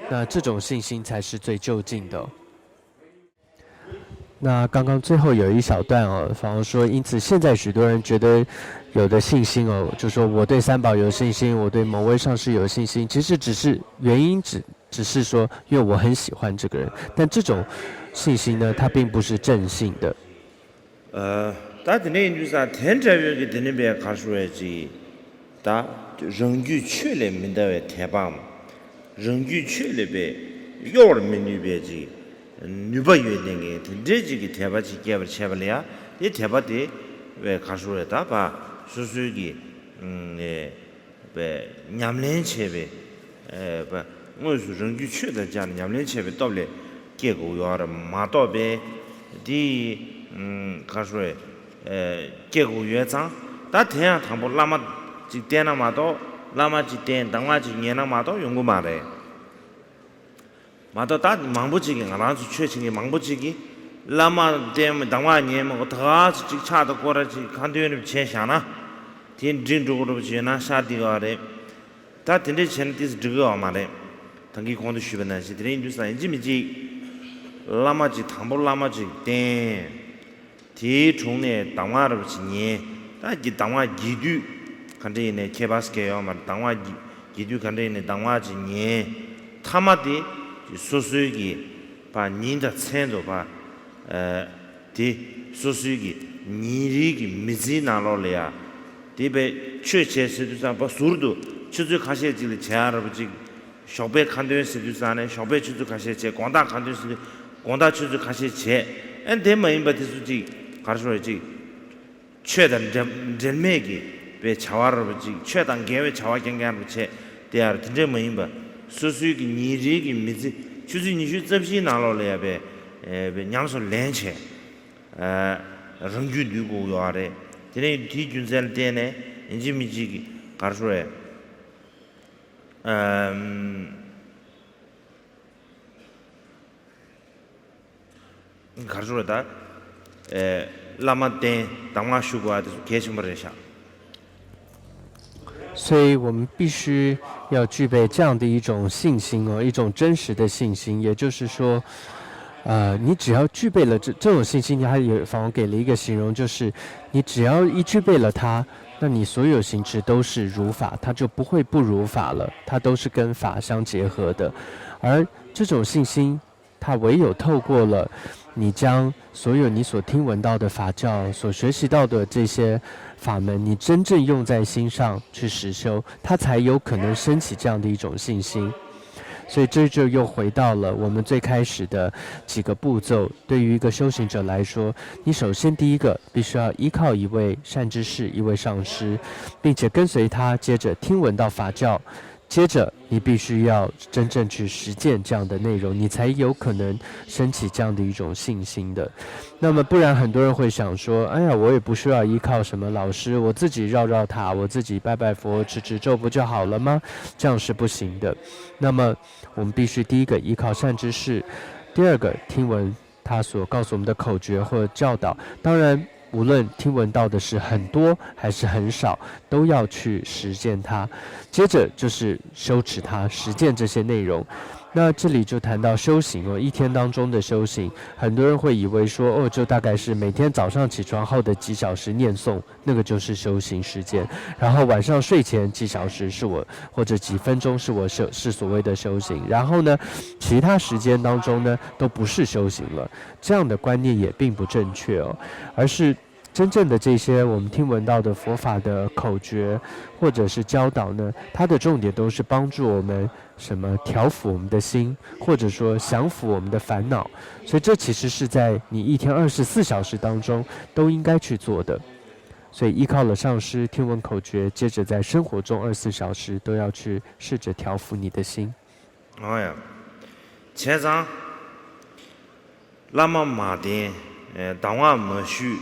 那这种信心才是最究竟的。那刚刚最后有一小段哦，反而说，因此现在许多人觉得有的信心哦，就说我对三宝有信心，我对某位上师有信心，其实只是原因只是说，因为我很喜欢这个人，但这种信心呢，它并不是正信的。다 드네 인주사 텐자벽이 드는 배 가수야지 다 정규 최래 민다에 대밤 정규 최래배 요르 민유배지 뉴바유에댕에 텐제지기 대바지 개버 채벌이야 이 대바디 왜 가수에다 봐 수수기 배 냠len 채배 봐 무슨 정규 최다 자 냠len 채배 더블 개고 요르 마도배 디 가수에 개고 유해장 다 대야 당보 라마 지대나 마도 라마 지대 당와지 년나 마도 연구 말해 마도 다 망부지기 나라주 최칭이 망부지기 라마 댐 당와 년뭐 다 직차도 거라지 간도연이 제샤나 딘 진족으로 지나 샤디가래 다 딘데 첸티스 드거 말해 당기 공도 쉬변나지 드린 주사 인지미지 라마지 당보 라마지 댐 디 종내 당화를 지니 다지 당화 기두 간데네 케바스케요 말 당화 기두 간데네 당화 지니 타마디 소수기 바 닌다 첸도 바디 소수기 니리기 미지나로래야 디베 최체스도상 바 수르도 추주 가시지 제아르지 쇼베 칸데스도상에 쇼베 추주 가시지 광다 칸데스 광다 추주 가시지 엔데마인바티수지 가르쳐야지 최단 젤메기 왜 자와르지 최단 개회 자와 경계하는 제 대하를 진짜 뭐인바 수수기 니리기 미지 주주니 주접시 나로래야 배 냥소 렌체 런규 두고 요아래 되네 뒤준셀 때네 인지미지기 가르쳐야 가르쳐다 라마데 당화슈고아드 계시머레샤 所以我们必须要具备这样的一种信心哦，一种真实的信心。也就是说，你只要具备了这种信心，他也反而给了一个形容，就是你只要一具备了它，那你所有行持都是如法，它就不会不如法了，它都是跟法相结合的。而这种信心，它唯有透过了你将所有你所听闻到的法教、所学习到的这些法门，你真正用在心上去实修，它才有可能升起这样的一种信心。所以这就又回到了我们最开始的几个步骤。对于一个修行者来说，你首先第一个必须要依靠一位善知识、一位上师，并且跟随他，接着听闻到法教。接着你必须要真正去实践这样的内容，你才有可能升起这样的一种信心的。那么不然很多人会想说，哎呀，我也不需要依靠什么老师，我自己绕绕塔，我自己拜拜佛，持持咒不就好了吗？这样是不行的。那么我们必须第一个依靠善知识，第二个听闻他所告诉我们的口诀或教导。当然无论听闻到的是很多还是很少，都要去实践它。接着就是修持它，实践这些内容。那这里就谈到修行哦，一天当中的修行，很多人会以为说哦，就大概是每天早上起床后的几小时念诵，那个就是修行时间，然后晚上睡前几小时是我或者几分钟是我是所谓的修行，然后呢，其他时间当中呢都不是修行了，这样的观念也并不正确哦，而是真正的这些我们听闻到的佛法的口诀或者是教导呢，它的重点都是帮助我们什么调伏我们的心，或者说降服我们的烦恼。所以这其实是在你一天24小时当中都应该去做的。所以依靠了上师听闻口诀，接着在生活中24小时都要去试着调伏你的心。哎呀，前章拉玛马丁，当晚没许。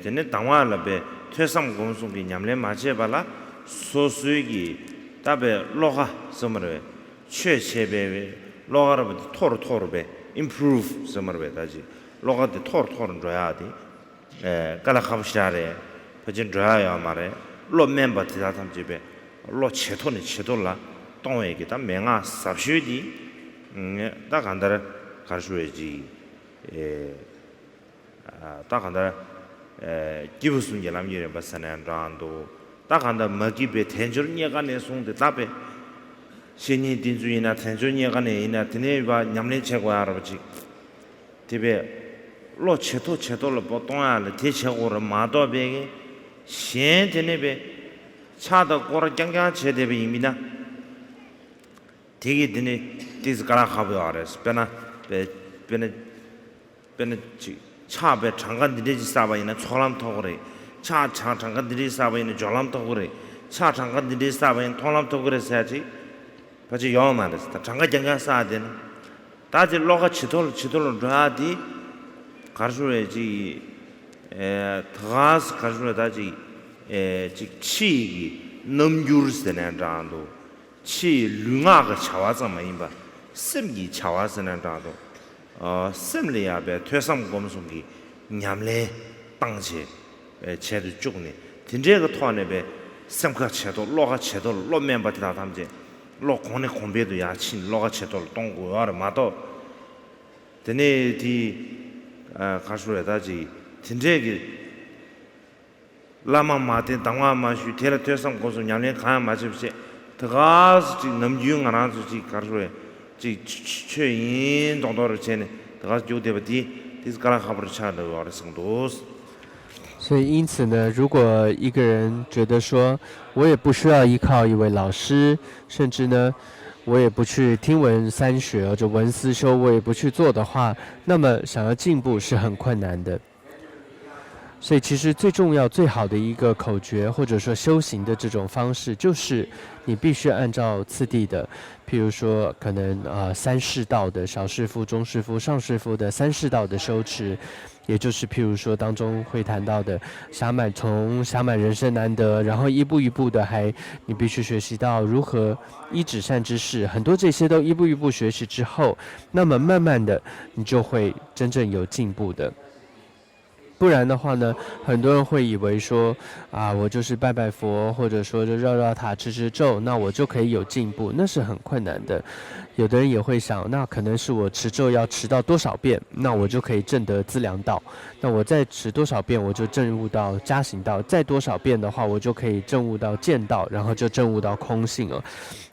真的当晚了呗，退上公司给娘们马车吧啦，所属的大概落下什么的，确切呗，落下了呗，拖了呗 ，improve 什么的呗，大家，落下的拖了主要的，干了好些的，不仅主要要嘛的，落面吧，其他他们这边，落切头了，当一个他命啊，啥学的，大看到看书的，大看到。기부순 예람이래 봤으나 라도 딱한다 먹기베 텐저니야가네 송데 답에 신이 딘주이나 텐저니야가네 이나 드네바 냠네 채고야 알아보지 디베 로 채도로 보통알 대체고를 마도베게 신데네베 차도 고라 짱짱 제데베 이미나 되게 드네 디스가라 하고 알아서 베나 차베 잠깐 느리지 사바이나 초람 토그래 차 잠깐 느리지 사바이나 졸람 토그래 차 잠깐 느리지 사바이나 통람 토그래 해야지 같이 영어만 했다 잠깐 사든 다들 로가 치돌 줘야지 가르쳐야지 더가스 가르쳐야지 치기 넘주르스는 장도 치 룽아가 차와서 많이봐 심기 차와서는 장도 심리야베 퇴상 검송기 냠레 방제 제도 쪽네 딘제가 토안에베 삼카 제도 로가 제도 로면바다 담제 로 공내 공배도 야친 로가 제도 동고 여러 마도 드네디 가수에다지 딘제기 라마 마데 당와 마슈 테라 퇴상 검송 냠레 가 마십세 더가스 넘주용 안 하지 가수에 최인 정도를 제네 다가 조대버디 디스카라 하브르 차도 어르승도스 所以因此呢，如果一个人觉得说我也不需要依靠一位老师，甚至呢我也不去听闻三学或者闻思修，我也不去做的话，那么想要进步是很困难的。所以其实最重要最好的一个口诀或者说修行的这种方式，就是你必须按照次第的，譬如说可能三世道的小士夫、中士夫、上士夫的三世道的修持，也就是譬如说当中会谈到的暇满人生难得，然后一步一步的你必须学习到如何依止善知识，很多这些都一步一步学习之后，那么慢慢的你就会真正有进步的。不然的话呢，很多人会以为说我就是拜拜佛，或者说就绕塔持咒，那我就可以有进步，那是很困难的。有的人也会想，那可能是我持咒要持到多少遍，那我就可以证得资粮道，那我再持多少遍我就证悟到加行道，再多少遍的话我就可以证悟到见道，然后就证悟到空性了。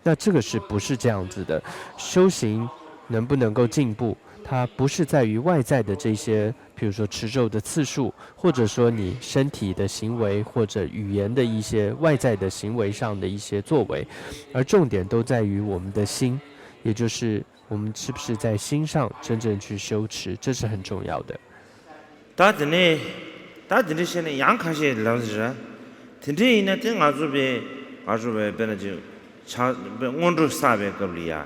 那这个不是这样子的？修行能不能够进步，它不是在于外在的这些，比如说持咒的次数，或者说你身体的行为或者语言的一些外在的行为上的一些作为，而重点都在于我们的心，也就是我们是不是在心上真正去修持，这是很重要的。大家呢现在杨开始老师，天天呢听阿祖呗本来就唱温州啥呗个里呀，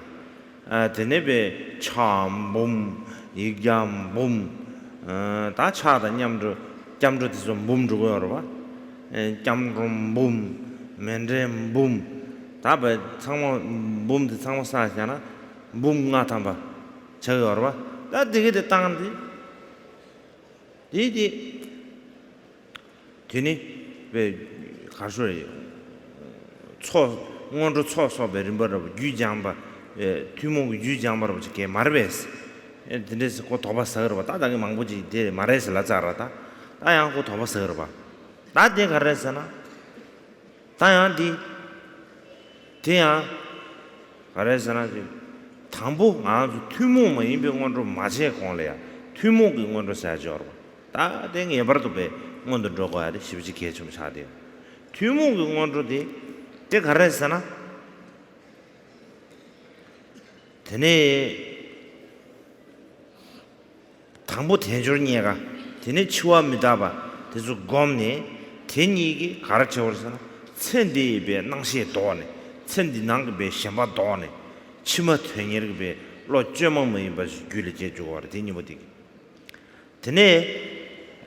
天天呗唱bomb一样bomb。다 차다 냠도 냠도도 좀 몸주고 여러봐 냠좀 몸 맨데 몸 다베 상모 몸도 상모 사잖아 몸 같아 봐 저거 여러봐 나 되게 땅한데 이디 되니 왜 가수에 초 먼저 초소 베림버로 유장바 뒤목 유장바로 게 말베스 근데서 고 도바서로 따다게 망보지 데 말해서 라자라다 따양고 도바서로 봐 나한테 가르쳤잖아 따양디 대야 가르쳤잖아 당부 아주 뒤목만 인병원으로 맞게 공래야 뒤목 인원으로 사죠 따댕 예버도 배 먼저 들어가야 돼 쉽지 개좀 사대 뒤목 인원으로 때 가르쳤잖아 되네 당부 대조니가 되네 치워합니다 봐 대주 곰니 대니기 가르쳐버렸잖아 천디배 낭시에 도네 천디 낭게 셴바 도네 치마 퇴니르게 로 쩌먹이 버스 귤게 주고라 되니 못이 되네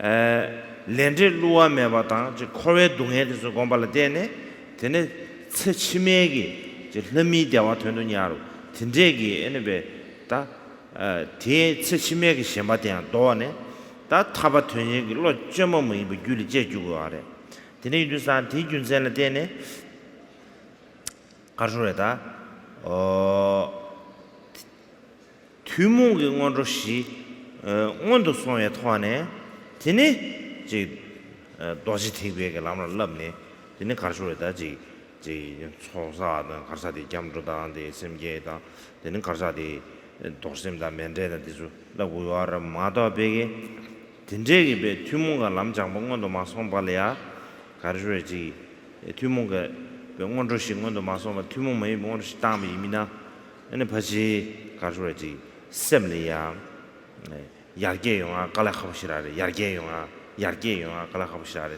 렌드 루와 메바다 저 코레 동해에서 공발을 되네 되네 치매기 저 름미대와 되느냐로 진재기 에네베 다 뒤에 치매기 셴바대야 도네 다 타바 되니 로 쩌먹이 뭐 귤게 주고라 되네 유산 뒤준선을 되네 가르쳐다 뒤목의 원로시 원도 소에 토하네 되네 지 도시 TV에 라면 럽네 되네 가르쳐다 지 초사는 가르사디 잠조다한테 심게다 되는 가르사디 도심다 면대다 디주 라고요라 마도 베게 진재기 베 뒤목가 남장봉원도 마송발이야 가르쳐지 뒤목가 병원으로시 원도 마송마 뒤목매 병원으로시 담이 이미나 ene phaji karjuraji semliya yarge yonga kala khabshirare yarge yonga kala khabshirare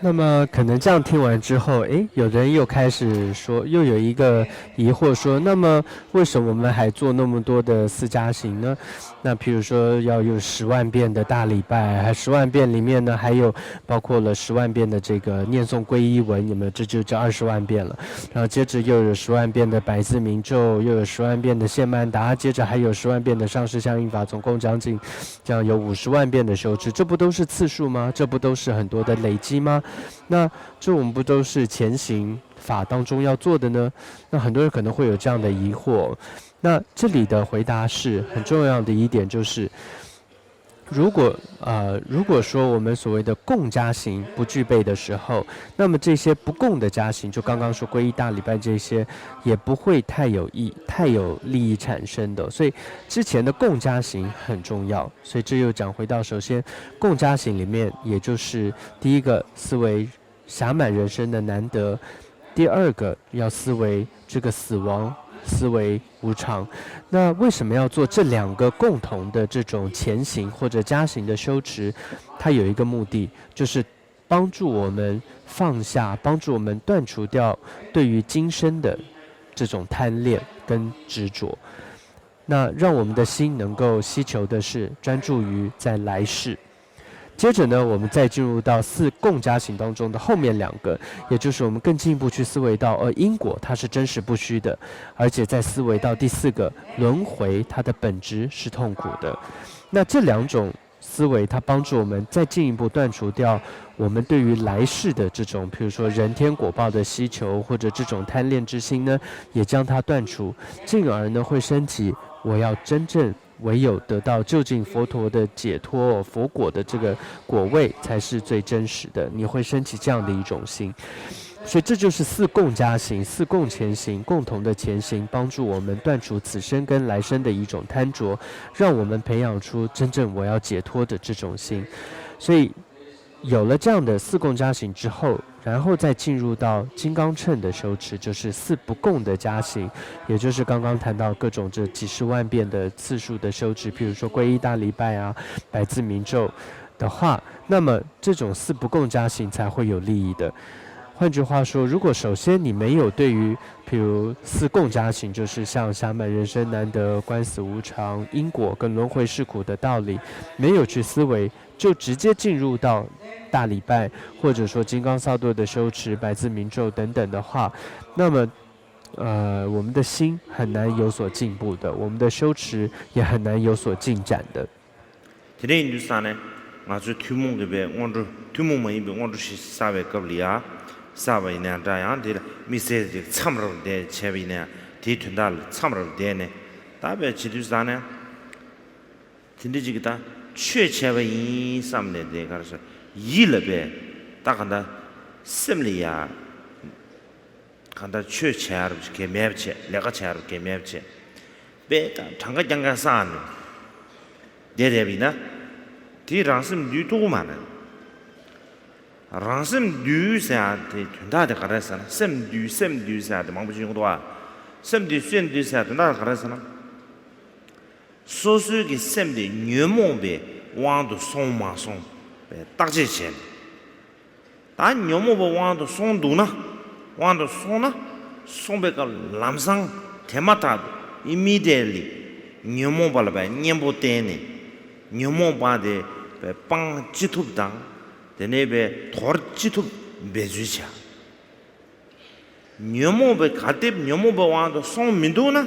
那么可能这样听完之后，有人又开始说，又有一个疑惑说，那么为什么我们还做那么多的四加行呢？那譬如说要有10万遍的大礼拜，还10万遍里面呢，还有包括了10万遍的这个念诵皈依文，有没有？这就叫20万遍了。然后接着又有10万遍的百字明咒，又有10万遍的谢曼达，接着还有10万遍的上师相应法，总共将近这样有50万遍的修持，这不都是次数吗？这不都是很多的累积吗？那这我们不都是前行法当中要做的呢？那很多人可能会有这样的疑惑。那这里的回答是很重要的一点，就是如果说我们所谓的共加行不具备的时候，那么这些不共的加行，就刚刚说皈依大礼拜这些，也不会太有利益产生的。所以之前的共加行很重要。所以这又讲回到，首先共加行里面，也就是第一个思维暇满人生的难得，第二个要思维这个死亡。思维无常，那为什么要做这2个共同的这种前行或者加行的修持？它有一个目的，就是帮助我们放下，帮助我们断除掉对于今生的这种贪恋跟执着，那让我们的心能够希求的是专注于在来世。接着呢，我们再进入到4共加行当中的后面2个，也就是我们更进一步去思维到，因果它是真实不虚的，而且在思维到第4个轮回，它的本质是痛苦的。那这2种思维，它帮助我们再进一步断除掉我们对于来世的这种，比如说人天果报的希求，或者这种贪恋之心呢，也将它断除，进而呢会升起我要真正。唯有得到究竟佛陀的解脱，佛果的这个果位才是最真实的，你会升起这样的一种心。所以这就是4共加行、4共前行，共同的前行，帮助我们断除此生跟来生的一种贪着，让我们培养出真正我要解脱的这种心。所以有了这样的4共加行之后，然后再进入到金刚乘的修持，就是4不共的加行，也就是刚刚谈到各种这几十万遍的次数的修持，譬如说皈依大礼拜啊、百字明咒的话，那么这种4不共加行才会有利益的。换句话说，如果首先你没有对于譬如4共加行，就是像暇满人生难得、观死无常、因果跟轮回是苦的道理，没有去思维，就直接进入到大礼拜或者说金刚萨埵的修持、百字明咒等等的话，那么我们的心很难有所进步的，我们的修持也很难有所进展的。Today in Hindustan, ngā tsū tūmūng kī bē ngō rū tūmūng mā yī bē ngō rū shī sāwē kāp lī yā sāwē yī nā dā yāng tī rā mī sē tī tsam rā dē chē bē yī nā tī tūndā rā tsam rā dē nē dā bē chī tū sā nē tī ndī jī kī tā chē chē bē yī sām nē dē kā rā sā yī lā bē dā kāndā sēm lī yā kāndā chē chē rā bē kē mē bē chē lē kā chē rā kē mē bē chē bē dā thāng kā jāng kā sā nē dē dē bī nā tī rāngsīm dū tū mā nā rāngsīm dū sā tī tūndā tī kā rā sā nā sēm dū sā tī māng bō chī ngō tō wā sēm dū sā tūndā kā rā sā nā sō sū kī sēm dī nyō mō bē wāng dō sōng mā sōng bē tāk chē chē tā nyō mō bē wāng dō sōng dū nā wāng dō sōng nā sōng bē kā lām sāng tē mā tā dō immediately nyō mō bā lā bē nyēm bō tē nē nyōmō bāde pāng jitūp dāng dēne bē thor jitūp bē zhū chā nyōmō bē kātib nyōmō bē wāng dō sōng mīndū na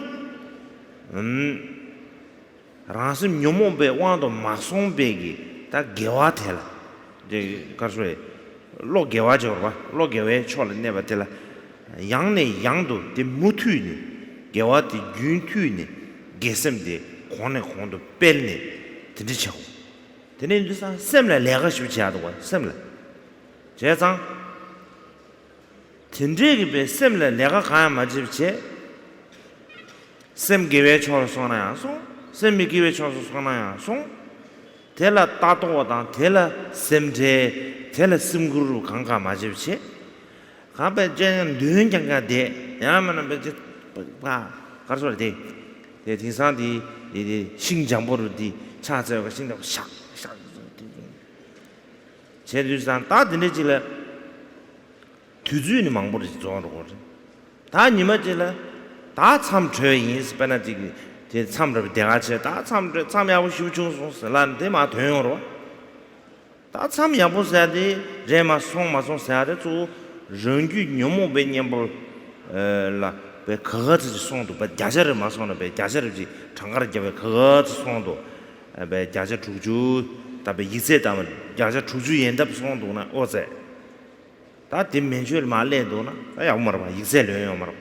rāngsīm nyōmō bē wāng dō mā sōng bē gī tā gēwā tēla kā sō rē lō gēwā chō rwa lō gēwē chō lā nē bā tēla yāng nē yāng dō tē mū tū nē gēwā tē gyūn tū nē gēsam tē khōng nē khōng dō pēl nē tēnē chāhu tēnē yu sā sēm lā lēgā shū chā dō wā sēm lā chē zāng tēnē kī bē sēm lā lēgā kāyā mā chī bī chē sēm gīwē chō rā sō nā yā sōng sēm mī gīwē chō rā sō nā yā sōng tē lā tā tō wā tāng tē lā sēm chē tē lā sēm gū rū kāng kā mā chī bī chē kā bē chē nūyān kāng kā tē yā mā nā bē chē kā rā sō rā tē tē tī sāng tī shīng jāng bō rū tī cha zhe ge xin de 샤 제 주산 다 드네 지래 투주니 망보를 좋아하는 거지 다 니마지래 다참 죄인 스페나지 제 참를 대가지 다참 참야고 쉬우충송 란데 마 도용으로 다참 야보사디 제마 송마송 사데 주 ren규 녀모 베념볼 라 배 그거지 송도 배 야자를 마송는 배 야자를 장가를 제 그거지 송도 배 야자 주주 다배 이제 다면 야자 주주 연답 송도나 어제 다 디멘슈얼 말레도나 야 엄마라 이제 려요 엄마라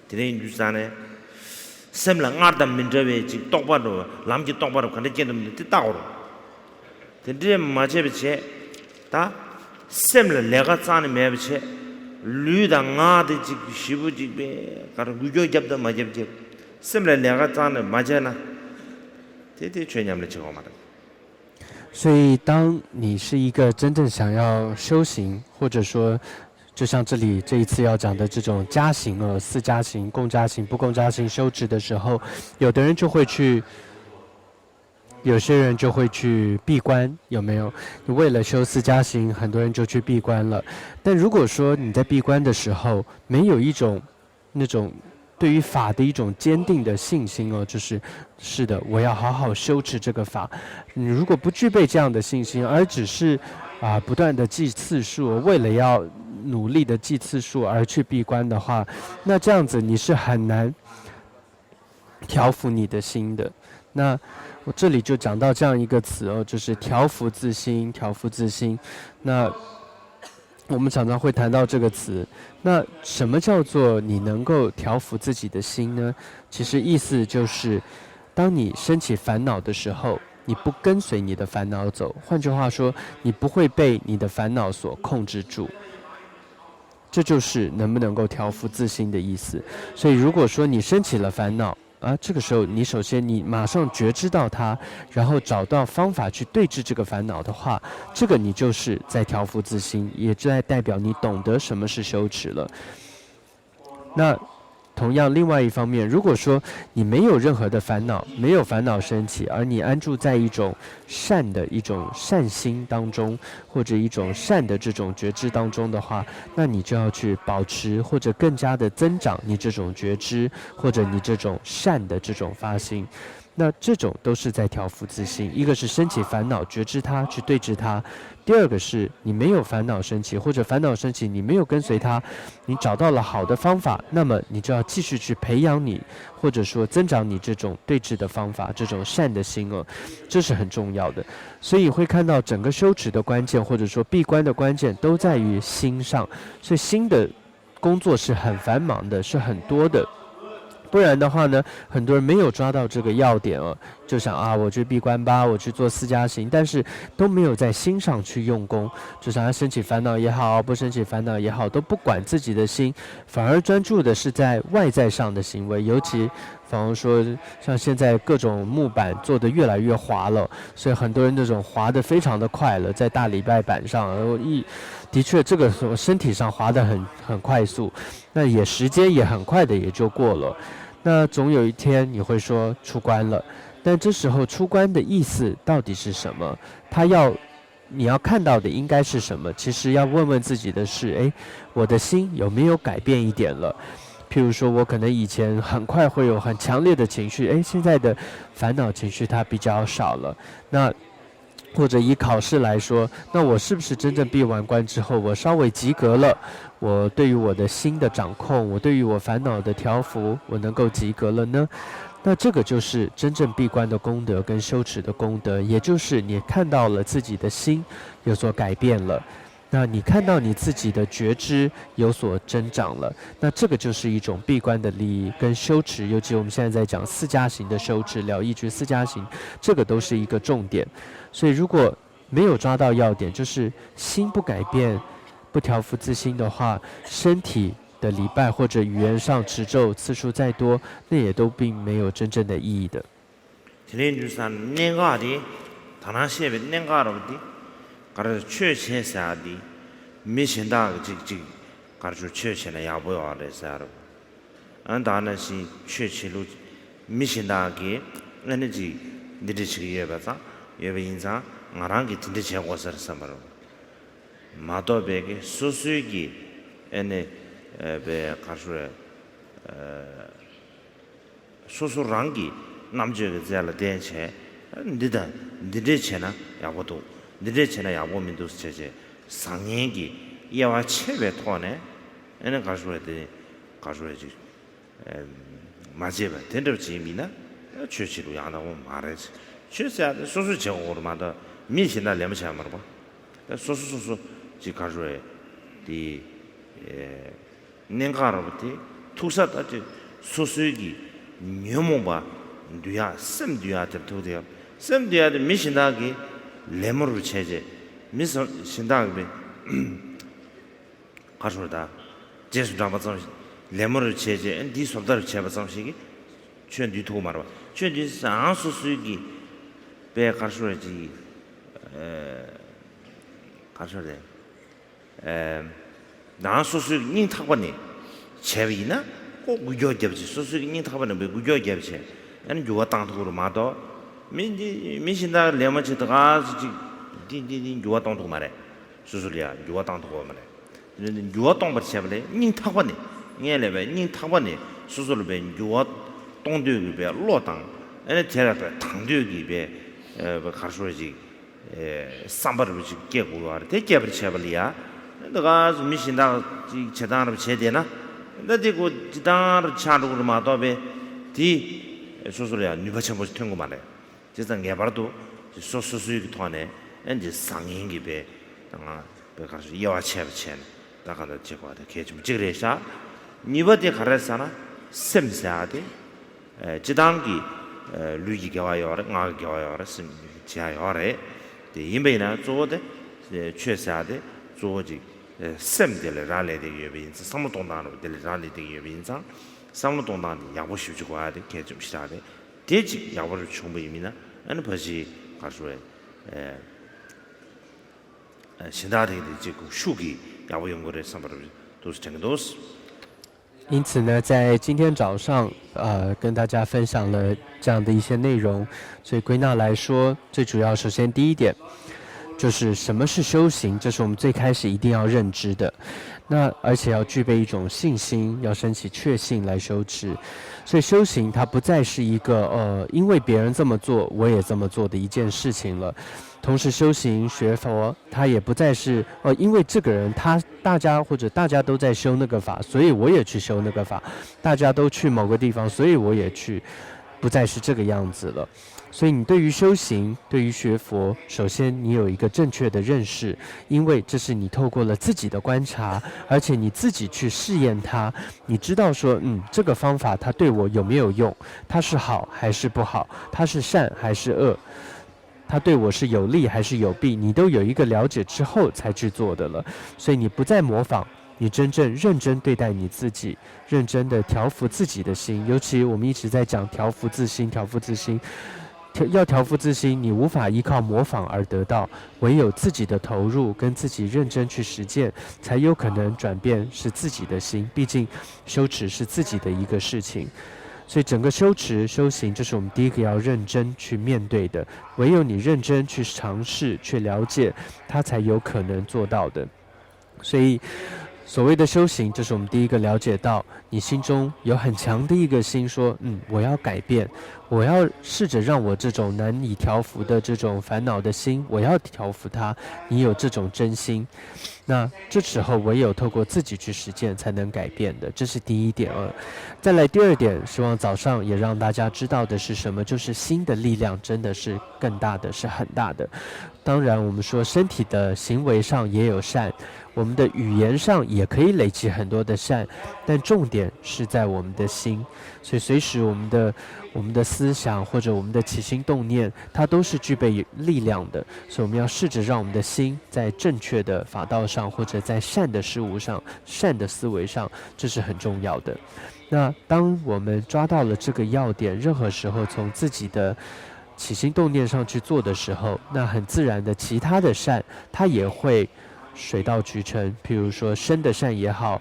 디네 유산에 셈랑 아다 민저베 지 똑바로 남지 똑바로 간데 젠도 따오로 디네 마제베체 다 셈을 내가 짜는 매베체 류다 나데 지 시부지베 가로 구조 잡다 마제베체 셈을 내가 짜는 마제나 대대全냠을 저거 말아 所以当你是一个真正想要修行，或者说就像这里这一次要讲的这种加行四加行、共加行、不共加行修持的时候，有的人就会去，有些人就会去闭关，有没有？为了修四加行，很多人就去闭关了。但如果说你在闭关的时候没有一种那种对于法的一种坚定的信心是的，我要好好修持这个法。你如果不具备这样的信心，而只是不断的记次数，为了要努力的记次数而去闭关的话，那这样子你是很难调伏你的心的。那我这里就讲到这样一个词就是调伏自心，调伏自心。那我们常常会谈到这个词，那什么叫做你能够调伏自己的心呢？其实意思就是，当你升起烦恼的时候，你不跟随你的烦恼走，换句话说，你不会被你的烦恼所控制住。这就是能不能够调伏自心的意思。所以如果说你升起了烦恼，这个时候你首先你马上觉知到它，然后找到方法去对治这个烦恼的话，这个你就是在调伏自心，也在代表你懂得什么是修持了。那同样另外一方面，如果说你没有任何的烦恼，没有烦恼升起，而你安住在一种善的一种善心当中，或者一种善的这种觉知当中的话，那你就要去保持或者更加的增长你这种觉知，或者你这种善的这种发心。那这种都是在调伏自心。一个是升起烦恼，觉知它，去对治它；第二个是你没有烦恼升起，或者烦恼升起，你没有跟随它，你找到了好的方法，那么你就要继续去培养你，或者说增长你这种对治的方法，这种善的心哦，这是很重要的。所以会看到整个修持的关键，或者说闭关的关键，都在于心上。所以心的工作是很繁忙的，是很多的。不然的话呢，很多人没有抓到这个要点哦，就想啊，我去闭关吧，我去做四加行，但是都没有在心上去用功，就想要升起烦恼也好，不升起烦恼也好，都不管自己的心，反而专注的是在外在上的行为，尤其仿佛说像现在各种木板做得越来越滑了，所以很多人这种滑得非常的快了，在大礼拜板上，的确这个身体上滑得很快速，那也时间也很快的也就过了。那总有一天你会说出关了，但这时候出关的意思到底是什么？你要看到的应该是什么？其实要问问自己的是，我的心有没有改变一点了？譬如说我可能以前很快会有很强烈的情绪，现在的烦恼情绪它比较少了。那或者以考试来说，那我是不是真正闭完关之后，我稍微及格了？我对于我的心的掌控，我对于我烦恼的调伏，我能够及格了呢？那这个就是真正闭关的功德跟修持的功德，也就是你看到了自己的心有所改变了，那你看到你自己的觉知有所增长了，那这个就是一种闭关的利益跟修持，尤其我们现在在讲四加行的修持，了义觉四加行，这个都是一个重点。所以如果没有抓到要点，就是心不改变，不调伏自心的话，身体的礼拜或者语言上持咒次数再多，那也都并没有真正的意义的。지난주산 내가디 다나시에 내가로디 가르 최체사디 미신다 직직 가르 최체나 야보요 아래사로 안다나시 최체로 미신다기 에너지 니르치기에 봐서 예배인사 나랑기 딘데 제고서 삼바로 마도베게 수수기 에네 베 가르에 수수랑기 남주에 제일 대체 니데체나 야고도 니데체나 야고민도 제제 상행기 이와 체베 토네 에는 가수에데 가수에지 맞제바 된더지미나 최치로 야나고 말해지 최세야 소수 제고로마다 민신나 레모차 말봐 소수 지 가수에 디 nengarobuti tuksat ati sosugi nyomoba duya sem duya te tudya sem duya de mishindagi lemuru cheje mis shindagi 가르다 제수 잡아서 레모를 체제 디 소다를 잡아서 시기 ჩვენ 뒤두고 말아 ჩვენ 뒤 상수수기 배 가르쳐야지 가르쳐야 나 소수 닌 타고니 제비나 꼭 구조 잡지 소수 닌 타고는 왜 구조 잡지 아니 요와 땅도로 마도 민신다 레모치다가 디 요와 땅도 말해 수술이야 요와 땅도 말해 요와 땅버 잡래 닌 타고니 녀레베 닌 타고니 수술을 배 요와 땅도기 배 로땅 아니 제라베 땅도기 배 가르쳐야지 삼바를 깨고 와래 대개버 잡을이야 내가 미신다 제단을 제대나 나디고 지단을 차르고 마도베 디 소소리야 니바쳐 보지 튕고 말해 제단 개발도 소소수익 통하네 엔지 상인기 배 당아 배가서 이와 체브첸 나가다 제거하다 개좀 찍으래샤 니버디 가르사나 셈사데 지단기 루기 개와요라 nga 개와요라 심 지하요래 데 임베나 조데 최사데 조지 셈들 라레데 예빈스 삼무동단으로 될 라레데 예빈상 삼무동단 야보시고 와야 돼. 개좀 시다데 대지 야보를 충분히미나 아니 버지 가수에 신다데 지금 수기 야보 연구를 삼바로 도스 정도스 因此呢，在今天早上，跟大家分享了这样的一些内容。所以归纳来说，最主要，首先第一点，就是什么是修行，这是我们最开始一定要认知的。那而且要具备一种信心，要升起确信来修持。所以修行它不再是一个因为别人这么做我也这么做的一件事情了。同时修行学佛，它也不再是因为这个人大家都在修那个法，所以我也去修那个法，大家都去某个地方，所以我也去，不再是这个样子了。所以你对于修行，对于学佛，首先你有一个正确的认识，因为这是你透过了自己的观察，而且你自己去试验它，你知道说，这个方法它对我有没有用，它是好还是不好，它是善还是恶，它对我是有利还是有弊，你都有一个了解之后才去做的了。所以你不再模仿，你真正认真对待你自己，认真的调伏自己的心。尤其我们一直在讲调伏自心，调伏自心。要调伏自心，你无法依靠模仿而得到，唯有自己的投入跟自己认真去实践，才有可能转变是自己的心。毕竟修持是自己的一个事情，所以整个修持修行，这是我们第一个要认真去面对的。唯有你认真去尝试、去了解，它才有可能做到的。所以所谓的修行，这是我们第一个了解到，你心中有很强的一个心说，我要改变，我要试着让我这种难以调伏的这种烦恼的心，我要调伏它。你有这种真心，那这时候唯有透过自己去实践才能改变的，这是第一点。再来第二点，希望早上也让大家知道的是什么，就是心的力量真的是更大的，是很大的。当然我们说身体的行为上也有善，我们的语言上也可以累积很多的善，但重点是在我们的心。所以随时我们的思想或者我们的起心动念，它都是具备力量的。所以我们要试着让我们的心在正确的法道上，或者在善的事物上、善的思维上，这是很重要的。那当我们抓到了这个要点，任何时候从自己的起心动念上去做的时候，那很自然的其他的善它也会水到渠成。譬如说身的善也好，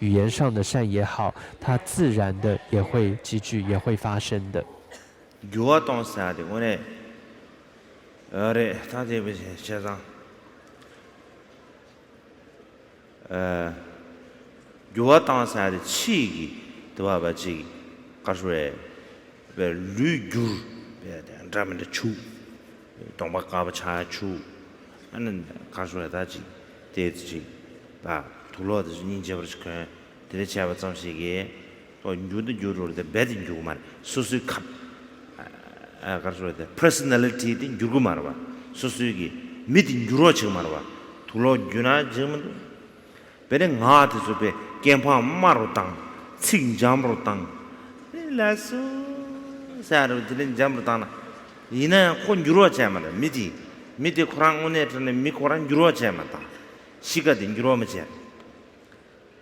语言上的善也好，它自然的也会积聚，也会发生的。유아 동사데 오늘 어레 다제베 세상 유아 동사데 치기 도와바지 가수에 베 류규 베 안라면데 추 동박가바 차추 하는 가수에 다지 대지 바 둘러도 인제버스케 대체하고 정식에 또 유도를 배딩 주고만 수수 갑 가르쳐야 personality din jugu marwa susugi midin juro chig marwa tulo juna jemdu bere nga de sobe kempa maru tang sing jamru tang la su saru din jamru tang ina kon juro chamara midi khurang une tne mi khurang juro chamata siga din juro ma che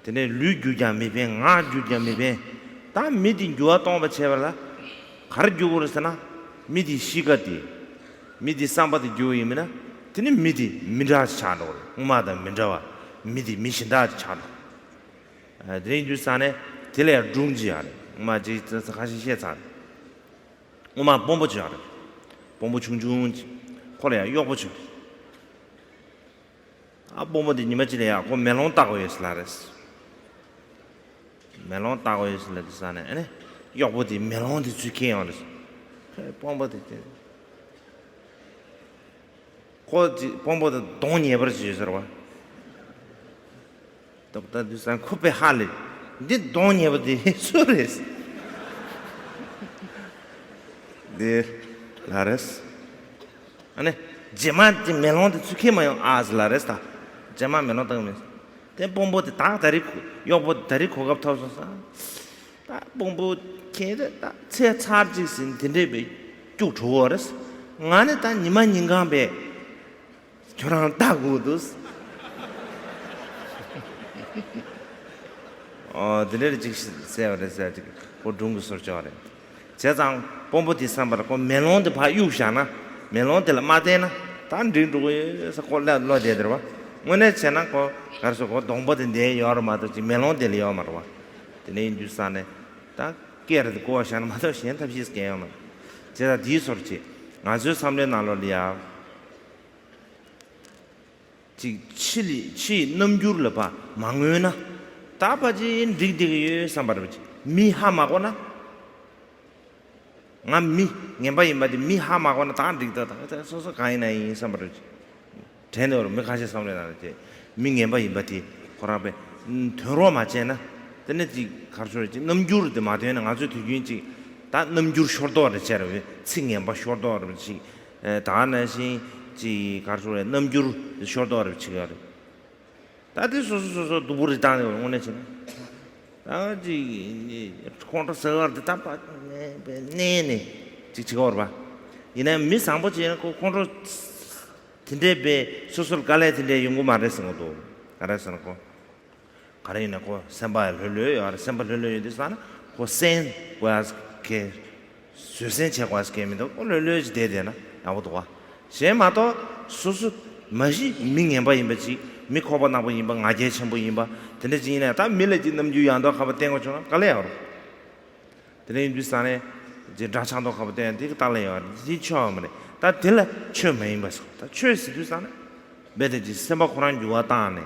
tene lu ju jam me be nga ju jam me be ta midin juwa tong ba chebala khar juguru sana 미디 시가디 미디 삼바디 교이미나 드니 미디 민자 차노 우마다 민자와 미디 미신다 차노 드린 주산에 딜레 중지하래 우마지 하시시에 차 우마 bombo지하래 bom보 중중지 콜레야 요보지 아 bom보디 니마지래야 고 멜론 따고 있으라레스 멜론 따고 있으라데산에 아니 요보디 멜론디 주케요레스 pombote 거지 pom보다 돈이 해버지 저러와 독다 두산 코페 할리 네 돈이 해버지 소리스 네 라레스 아니 제마지 멜론데 추케마요 아즈라레스타 제마 멜론 땅메 때 pom보te 다 다리 요보 다리 고갑 타서서 다 pom보 걔다 제 차지신 된데베 쭉 좋아라스 나네 다 니만 인간베 저랑 따고도 드레르 직시 세어레서 고 중국 소저래 제장 pom보디 삼바라 고 멜론데 바 유샤나 멜론데 마데나 단 딩도에서 콜라 로데드와 오늘 제나 고 가서 고 동보데 내 여러마도 멜론데 리어마르와 드네 인주산에 딱 깨르도 고아샤나 마도 시엔탑시스 게야마 제가 디소르지 아주 삼레 나로리아 지 치 넘주를 봐 망외나 다바지 릭디게 삼바르지 미하마거나 남미 냠바이 마디 미하마거나 다 릭다다 소소 가이나이 삼바르지 제너로 메카시 삼레나지 미냠바이 마디 코라베 더러 맞제나 근데지 가르쳐지 넘주르데 마데나 아주 뒤인지 다 넘주르 쇼도르 제르 칭냠바 쇼도르지 다나시 지 가르쳐에 넘주르 쇼도르 치가르 다들 소소소 두부리 다네 오네지 아지 콘트 서르 다파 네네 지치고 봐 이내 미상보지 그 콘트 근데베 소설 갈래인데 연구 말했어 것도 알았어 거 가리나 거 선발 흘려요 알 선발 흘려요 되잖아 그센 was que 수sen 체과스 게임도 흘려지 되잖아 아무도 와 셰마도 수수 마시 민행바 임바지 미코바 나보 임바 아제 첨부 임바 근데 지네 다 밀레지 넘주 양도 가봐 땡고 줘 갈래요 근데 비슷하네 이제 다창도 가봐 땡 되게 달래요 이 처음에 다 들래 처음에 임바서 다 최스 비슷하네 매대지 선바 코란 주와다네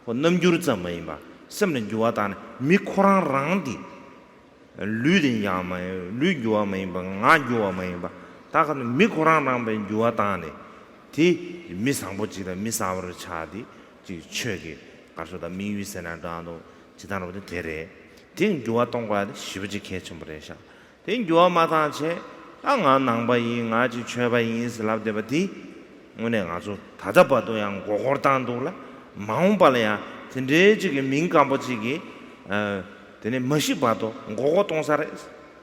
그 넘주를 怎么 임바 섬는 주와다네 미코란 랑디 류린 야마 류주와마 임바 아주와마 임바 다가는 미코란 랑베 주와다네 디 미상보지다 미사버를 차디 지 최게 가서다 미위세나다도 지단으로 되래 딩 주와 동과 시부지 개침버려샤 딩 주와 마다체 앙아 낭바이 아지 최바이 슬랍데바디 오늘 아주 다잡아도 양 고고단도라 마음발이야 근데 지금 민감보지기 되네 멋이 봐도 고고 동사래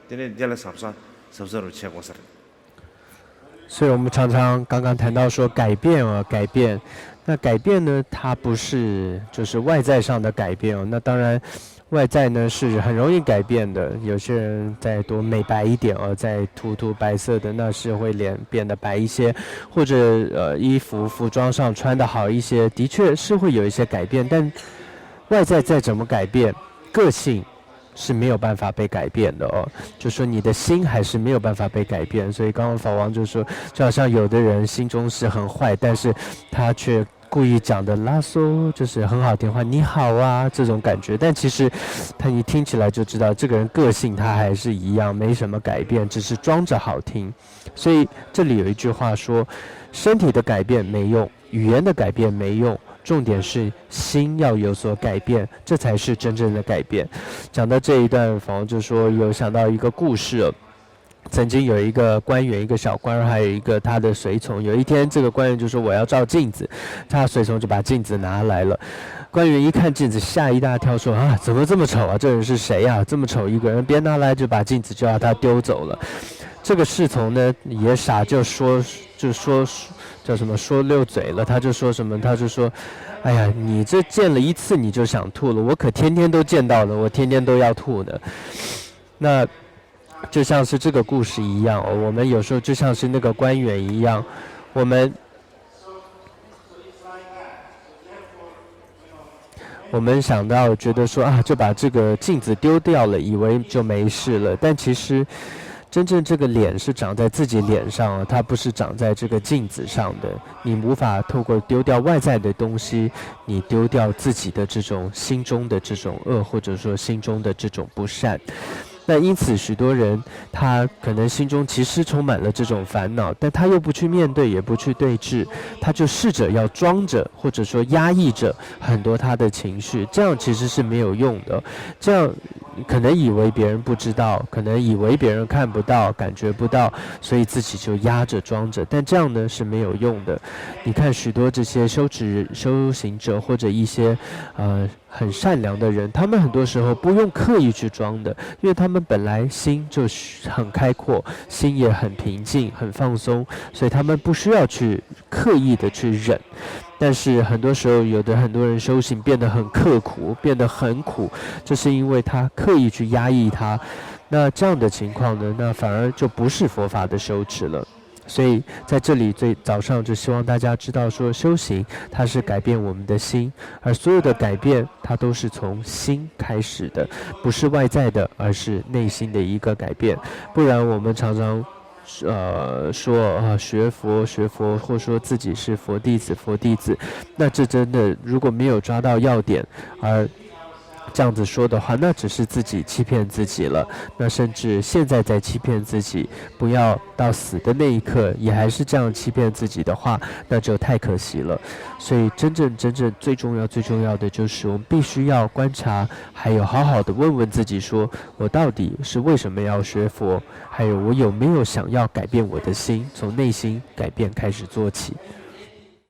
되네 jel라 삽사로 채고서所以我们常常刚刚谈到说改变改变，那改变呢，它不是就是外在上的改变那当然，外在呢是很容易改变的。有些人再多美白一点再涂白色的，那是会脸变得白一些，或者衣服服装上穿得好一些，的确是会有一些改变。但外在再怎么改变，个性是没有办法被改变的就说你的心还是没有办法被改变。所以刚刚法王就说，就好像有的人心中是很坏，但是他却故意讲的拉索，就是很好听话，你好啊这种感觉，但其实他一听起来就知道这个人个性他还是一样，没什么改变，只是装着好听。所以这里有一句话说，身体的改变没用，语言的改变没用，重点是心要有所改变，这才是真正的改变。讲到这一段，法王就说有想到一个故事曾经有一个官员，一个小官，还有一个他的随从。有一天，这个官员就说我要照镜子，他的随从就把镜子拿来了。官员一看镜子，吓一大跳，说啊，怎么这么丑啊？这人是谁啊？这么丑一个人，别拿来就把镜子就要他丢走了。这个侍从呢也傻，就说叫什么说溜嘴了，他就说什么，他就说，哎呀，你这见了一次你就想吐了，我可天天都见到了，我天天都要吐的。那就像是这个故事一样我们有时候就像是那个官员一样，我们想到觉得说啊，就把这个镜子丢掉了，以为就没事了，但其实真正这个脸是长在自己脸上它不是长在这个镜子上的。你无法透过丢掉外在的东西，你丢掉自己的这种心中的这种恶，或者说心中的这种不善。那因此许多人他可能心中其实充满了这种烦恼，但他又不去面对，也不去对峙，他就试着要装着，或者说压抑着很多他的情绪，这样其实是没有用的。这样可能以为别人不知道，可能以为别人看不到感觉不到，所以自己就压着装着，但这样呢是没有用的。你看许多这些修行者或者一些很善良的人，他们很多时候不用刻意去装的，因为他们本来心就很开阔，心也很平静很放松，所以他们不需要去刻意的去忍。但是很多时候很多人修行变得很刻苦，变得很苦，这是因为他刻意去压抑它。那这样的情况呢，那反而就不是佛法的修持了。所以在这里最早上就希望大家知道说，修行它是改变我们的心，而所有的改变它都是从心开始的，不是外在的，而是内心的一个改变。不然我们常常说学佛，或说自己是佛弟子，那这真的如果没有抓到要点，而这样子说的话，那只是自己欺骗自己了。那甚至现在在欺骗自己，不要到死的那一刻也还是这样欺骗自己的话，那就太可惜了。所以真正最重要的就是我们必须要观察，还有好好的问问自己说，我到底是为什么要学佛，还有我有没有想要改变我的心，从内心改变开始做起。